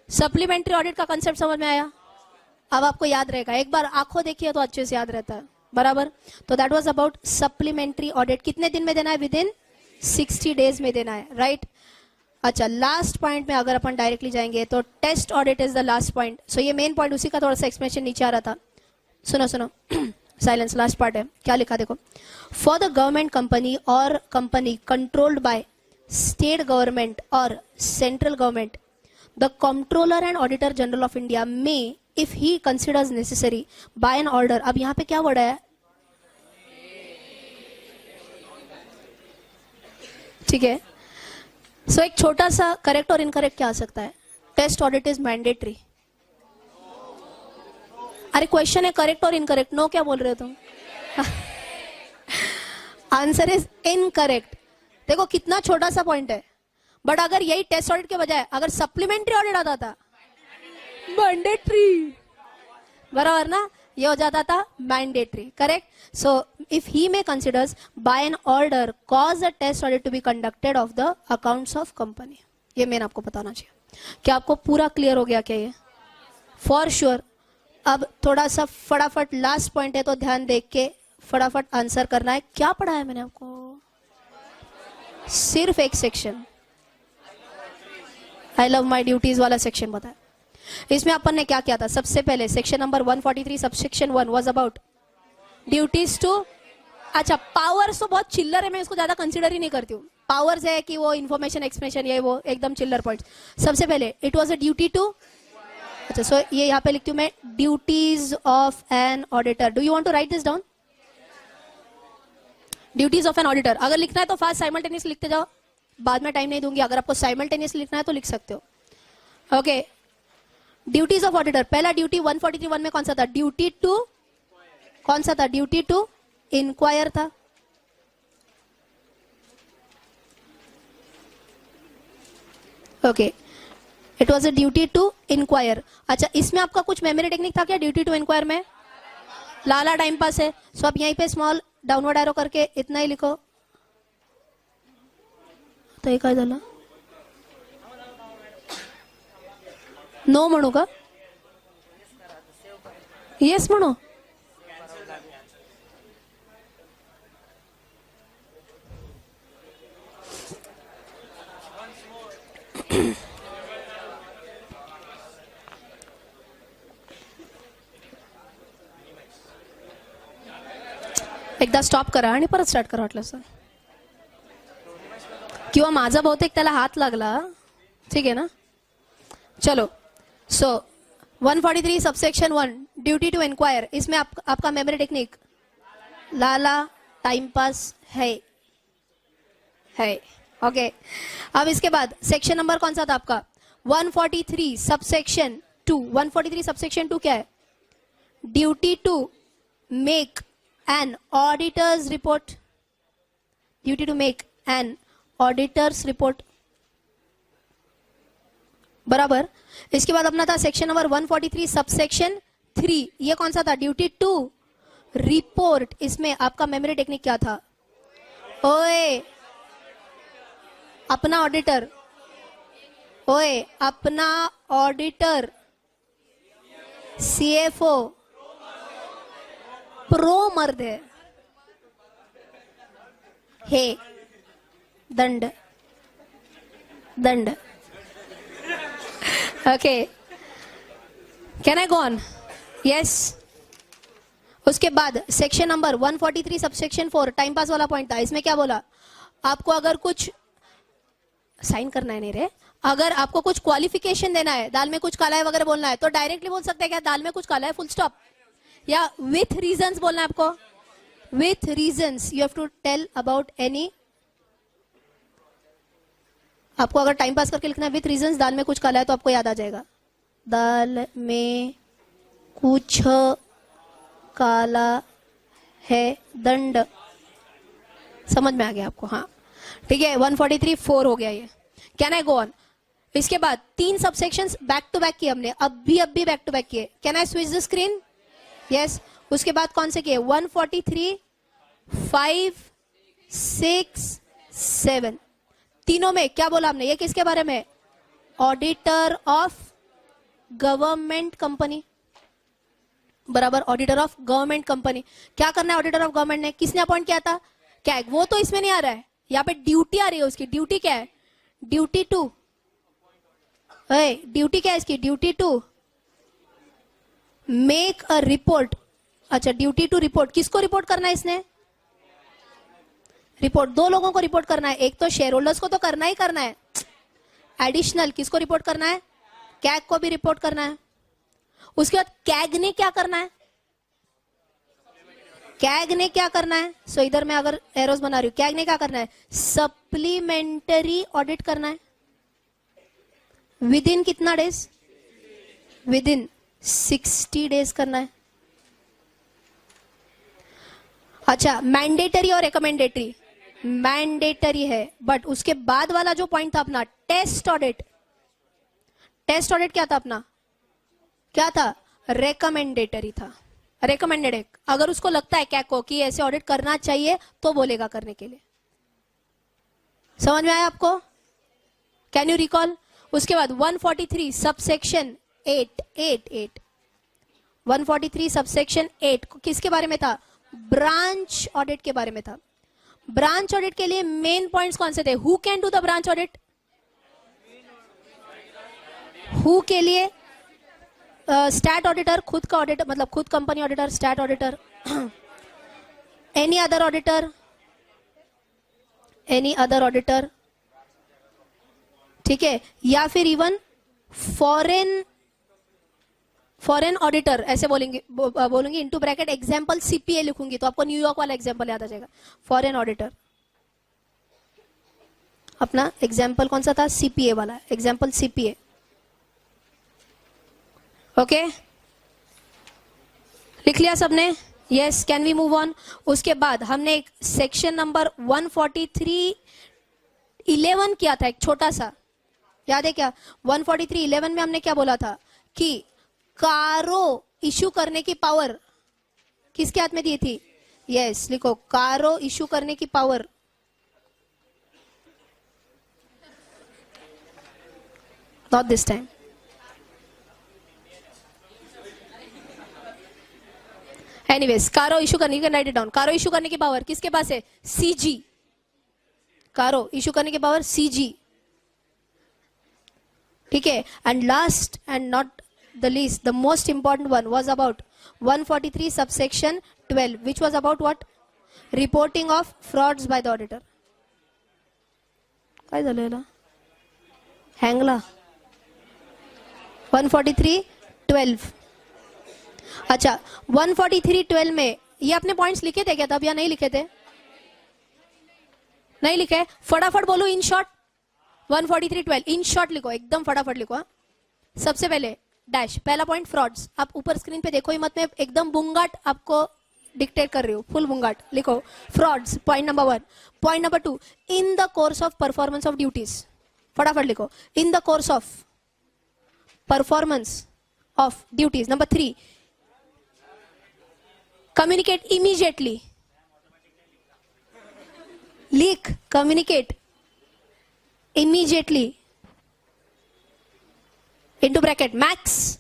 सप्लीमेंट्री ऑडिट का कंसेप्ट समझ में आया? अब आपको याद रहेगा, एक बार आंखों देखिए तो अच्छे से याद रहता है, बराबर। तो that was about supplementary audit. कितने दिन में देना है? विद इन 60 डेज में देना है, राइट। अच्छा, लास्ट पॉइंट में अगर अपन डायरेक्टली जाएंगे तो test audit is the last point. So ये मेन पॉइंट, उसी का थोड़ा सा एक्सप्लेनेशन नीचे आ रहा था। सुनो साइलेंस, लास्ट पार्ट है। क्या लिखा देखो, फॉर द गवर्नमेंट कंपनी और company controlled by state government और central government, the controller and auditor general of India में if he considers necessary by an order। अब यहां पे क्या वर्ड है? ठीक है। सो एक छोटा सा करेक्ट और इनकरेक्ट क्या आ सकता है? Test audit is mandatory. अरे क्वेश्चन है करेक्ट और इनकरेक्ट, नो क्या बोल रहे हो तुम? Answer is incorrect. देखो कितना छोटा सा पॉइंट है, बट अगर यही टेस्ट ऑडिट के बजाय अगर सप्लीमेंट्री ऑडिट आता था, मैंडेटरी, बराबर ना, ये हो जाता था mandatory, correct. So if he may considers by an order cause a test audit to be conducted of the accounts of company. ये मैंने आपको बताना चाहिए। क्या आपको पूरा क्लियर हो गया क्या ये? For sure. अब थोड़ा सा फटाफट लास्ट पॉइंट है तो ध्यान देख के फटाफट आंसर करना है। क्या पढ़ा है मैंने आपको? सिर्फ एक सेक्शन, आई लव माई ड्यूटीज वाला सेक्शन बताया। इसमें अपन ने क्या किया था? सबसे पहले section number 143 subsection 1 was about duties to. अच्छा, पावर्स तो बहुत चिल्लर है, मैं इसको ज्यादा कंसीडर ही नहीं करती हूँ। पावर्स है कि वो इन्फॉर्मेशन एक्सप्रेशन, ये वो एकदम चिल्लर पॉइंट्स। सबसे पहले it was a duty to. अच्छा, सो ये यहाँ पे लिखती हूँ मैं, duties of an auditor. Do you want to write this down? Duties of an auditor. अगर लिखना है तो फास्ट साइमल्टेनियस लिखते जाओ, बाद में टाइम नहीं दूंगी। अगर आपको साइमल्टेनियस लिखना है तो लिख सकते हो। Okay, duties of auditor. पहला ड्यूटी 143(1) में कौन सा था? ड्यूटी टू, कौन सा था? ड्यूटी टू इंक्वायर था। Okay, it was a duty to inquire. अच्छा, इसमें आपका कुछ मेमोरी टेक्निक था क्या ड्यूटी टू इंक्वायर में? लाला टाइम पास है। सो आप यहीं पे स्मॉल डाउनवर्ड एरो करके इतना ही लिखो तो एक झाला। नो म्हणू का? येस म्हणू. एकदा स्टॉप करा आणि परत स्टार्ट करा वाटलं सर. किंवा माझा बहुतेक त्याला हात लागला. ठीक है ना. चलो. सो 143 सबसेक्शन 1 ड्यूटी टू इंक्वायर. इसमें आपका मेमोरी टेक्निक लाला टाइम पास है. ओके. अब इसके बाद सेक्शन नंबर कौन सा था आपका? 143 सबसेक्शन 2. 143 सबसेक्शन 2 क्या है? Duty to make an auditor's report. Duty to make an auditor's report. बराबर. इसके बाद अपना था सेक्शन नंबर 143 सबसेक्शन 3. ये कौन सा था? Duty to report. इसमें आपका मेमोरी टेक्निक क्या था? ओए अपना ऑडिटर. ओए अपना ऑडिटर. सीएफओ प्रो मर्द है. हे दंड दंड. Okay. Can I go on? Yes. उसके बाद section number 143 subsection 4 time pass वाला पॉइंट था. इसमें क्या बोला? आपको अगर कुछ साइन करना है नहीं रे, अगर आपको कुछ क्वालिफिकेशन देना है, दाल में कुछ काला है वगैरह बोलना है तो डायरेक्टली बोल सकते हैं क्या दाल में कुछ काला है, फुल स्टॉप. या विथ रीजंस बोलना है आपको. With reasons you have to tell about any. आपको अगर टाइम पास करके लिखना है विथ रीजंस दाल में कुछ काला है तो आपको याद आ जाएगा दाल में कुछ काला है दंड. समझ में आ गया आपको? हाँ ठीक है. 143 4 हो गया ये. Can I go on? इसके बाद 3 सबसेक्शंस बैक टू बैक किए हमने. अब भी बैक टू बैक किए. Can I switch the screen? Yes. उसके बाद कौन से किए? 143 5 6 7. तीनों में क्या बोला हमने? ये किसके बारे में? Auditor of government company. बराबर. Auditor of government company. क्या करना है ऑडिटर ऑफ गवर्नमेंट ने? किसने अपॉइंट किया था? क्या है वो तो इसमें नहीं आ रहा है. यहाँ पे ड्यूटी आ रही है. उसकी ड्यूटी क्या है? Duty to. ड्यूटी क्या है इसकी? Duty to make a report. अच्छा ड्यूटी टू रिपोर्ट. किसको रिपोर्ट करना है इसने? रिपोर्ट 2 लोगों को रिपोर्ट करना है. एक तो शेयर होल्डर्स को तो करना ही करना है. एडिशनल किसको रिपोर्ट करना है? कैग को भी रिपोर्ट करना है. उसके बाद कैग ने क्या करना है? कैग ने क्या करना है? सो इधर मैं अगर एरोस बना रही हूं, कैग ने क्या करना है? सप्लीमेंटरी ऑडिट करना है. विद इन कितना डेज? विद इन 60 डेज करना है. अच्छा मैंडेटरी और रिकमेंडेटरी. मैंडेटरी है बट उसके बाद वाला जो पॉइंट था अपना टेस्ट ऑडिट. टेस्ट ऑडिट क्या था अपना? क्या था? रिकमेंडेटरी था. रिकमेंडेड है. अगर उसको लगता है क्या को कि ऐसे ऑडिट करना चाहिए तो बोलेगा करने के लिए. समझ में आया आपको? Can you recall? उसके बाद 143 सबसेक्शन 8. 143 सबसेक्शन 8 किसके बारे में था? ब्रांच ऑडिट के बारे में था. ब्रांच ऑडिट के लिए मेन पॉइंट्स कौन से थे? Who can do the branch audit? Who के लिए स्टैट ऑडिटर, खुद का ऑडिटर मतलब खुद company auditor, stat auditor. Any other auditor? Any other auditor. ठीक है. या फिर इवन फॉरेन ऑडिटर ऐसे बोलूंगी इनटू ब्रैकेट एग्जांपल सीपीए लिखूंगी तो आपको न्यूयॉर्क वाला एग्जांपल याद आ जाएगा. Foreign auditor. अपना एग्जांपल कौन सा था? सीपीए वाला. Example CPA. ओके लिख लिया सबने? Yes. Can we move on? उसके बाद हमने एक सेक्शन नंबर 143 11 किया था, एक छोटा सा. याद है क्या? 143 11 में हमने क्या बोला था कि कारो इशू करने की पावर किसके हाथ में दी थी? यस लिखो. कारो इशू करने की power not this time. Anyways, कारो इशू करने की, राइट इट डाउन, कारो इशू करने की पावर किसके पास है? सीजी। कारो इशू करने की पावर सीजी, ठीक है। And last and not the least, the most important one was about 143 subsection 12, which was about what? Reporting of frauds by the auditor. काय झालं याला? हँगला 143:12। अच्छा, 143:12 में ये अपने पॉइंट्स लिखे थे क्या तब, या नहीं लिखे थे? नहीं लिखे? फटाफट बोलो इन शॉर्ट। 143:12 इन शॉर्ट लिखो, एकदम फटाफट लिखो। हाँ, सबसे पहले डैश, पहला पॉइंट फ्रॉड्स। आप ऊपर स्क्रीन पे देखो ही मत, मैं एकदम बुंगाट आपको डिक्टेट कर रही हूँ, फुल बुंगाट लिखो। Frauds point number 1। Point number 2, in the course of performance of duties. फटाफट लिखो, इन the course of performance of duties. Number 3, communicate immediately, leak, communicate immediately, into bracket max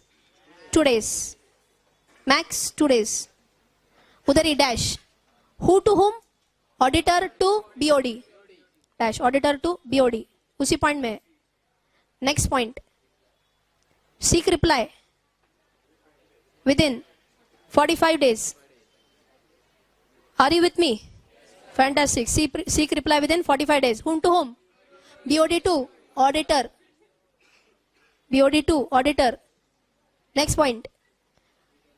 2 days, max 2 days, उधर ही dash, who to whom, auditor to BOD, dash auditor to BOD, उसी point में। Next point, seek reply within 45 days. Are you with me? Fantastic. Seek reply within 45 days. Whom to whom? BOD to auditor. BOD to auditor. Next point.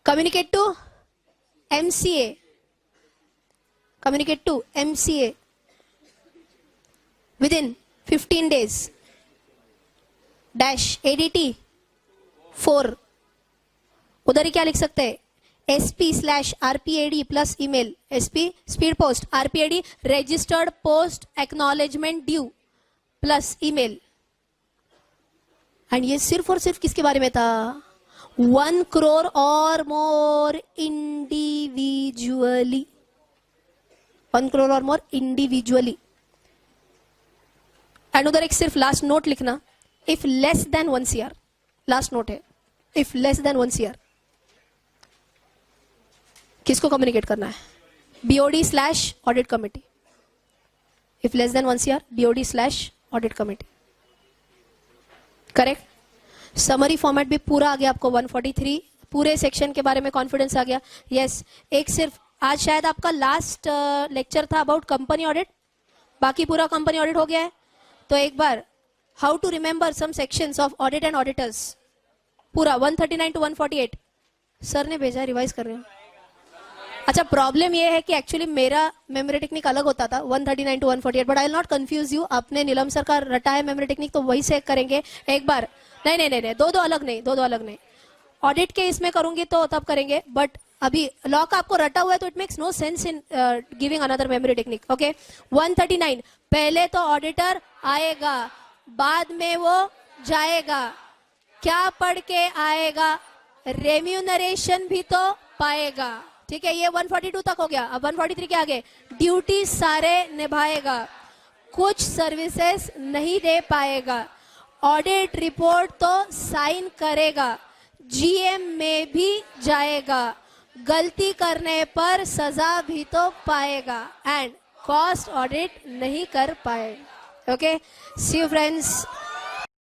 Communicate to MCA. Communicate to MCA within 15 days. Dash ADT 4. उधर ही क्या लिख सकते हैं? SP/RPAD plus email, SP speed post, RPAD registered post acknowledgement due plus email. And ये सिर्फ और सिर्फ किसके बारे में था? 1 crore और मोर इंडिविजुअली, 1 crore और मोर इंडिविजुअली। एंड उधर एक सिर्फ लास्ट नोट लिखना, if less than 1 CR, last note है, इफ लेस देन 1 CR किसको कम्युनिकेट करना है? BOD/ऑडिट committee. If less than 1 CR, BOD/ऑडिट कमिटी। करेक्ट? समरी फॉर्मेट भी पूरा आ गया आपको, 143 पूरे सेक्शन के बारे में कॉन्फिडेंस आ गया। यस, एक सिर्फ आज शायद आपका लास्ट लेक्चर था अबाउट कंपनी ऑडिट, बाकी पूरा कंपनी ऑडिट हो गया है। तो एक बार how to remember some sections of audit and auditors, पूरा 139 to 148 सर ने भेजा, रिवाइज कर रहे हैं। अच्छा, प्रॉब्लम ये है कि एक्चुअली मेरा मेमोरी टेक्निक अलग होता था 139 to 148, but I will not confuse you. आपने नीलम सर का रटा है मेमोरी टेक्निक, तो वही से करेंगे एक बार। नहीं नहीं नहीं, दो अलग नहीं, दो अलग नहीं। ऑडिट के इसमें करूंगी तो तब करेंगे, बट अभी लॉ का आपको रटा हुआ है तो it makes no sense in giving another memory technique. Okay, 139 पहले तो ऑडिटर आएगा, बाद में वो जाएगा, क्या पढ़ के आएगा? रेम्यूनरेशन भी तो पाएगा। ठीक है, ये 142 तक हो गया। अब 143 के आगे, ड्यूटी सारे निभाएगा, कुछ सर्विसेज नहीं दे पाएगा, ऑडिट रिपोर्ट तो साइन करेगा, GM में भी जाएगा, गलती करने पर सजा भी तो पाएगा, एंड कॉस्ट ऑडिट नहीं कर पाएगा। Okay, see you friends.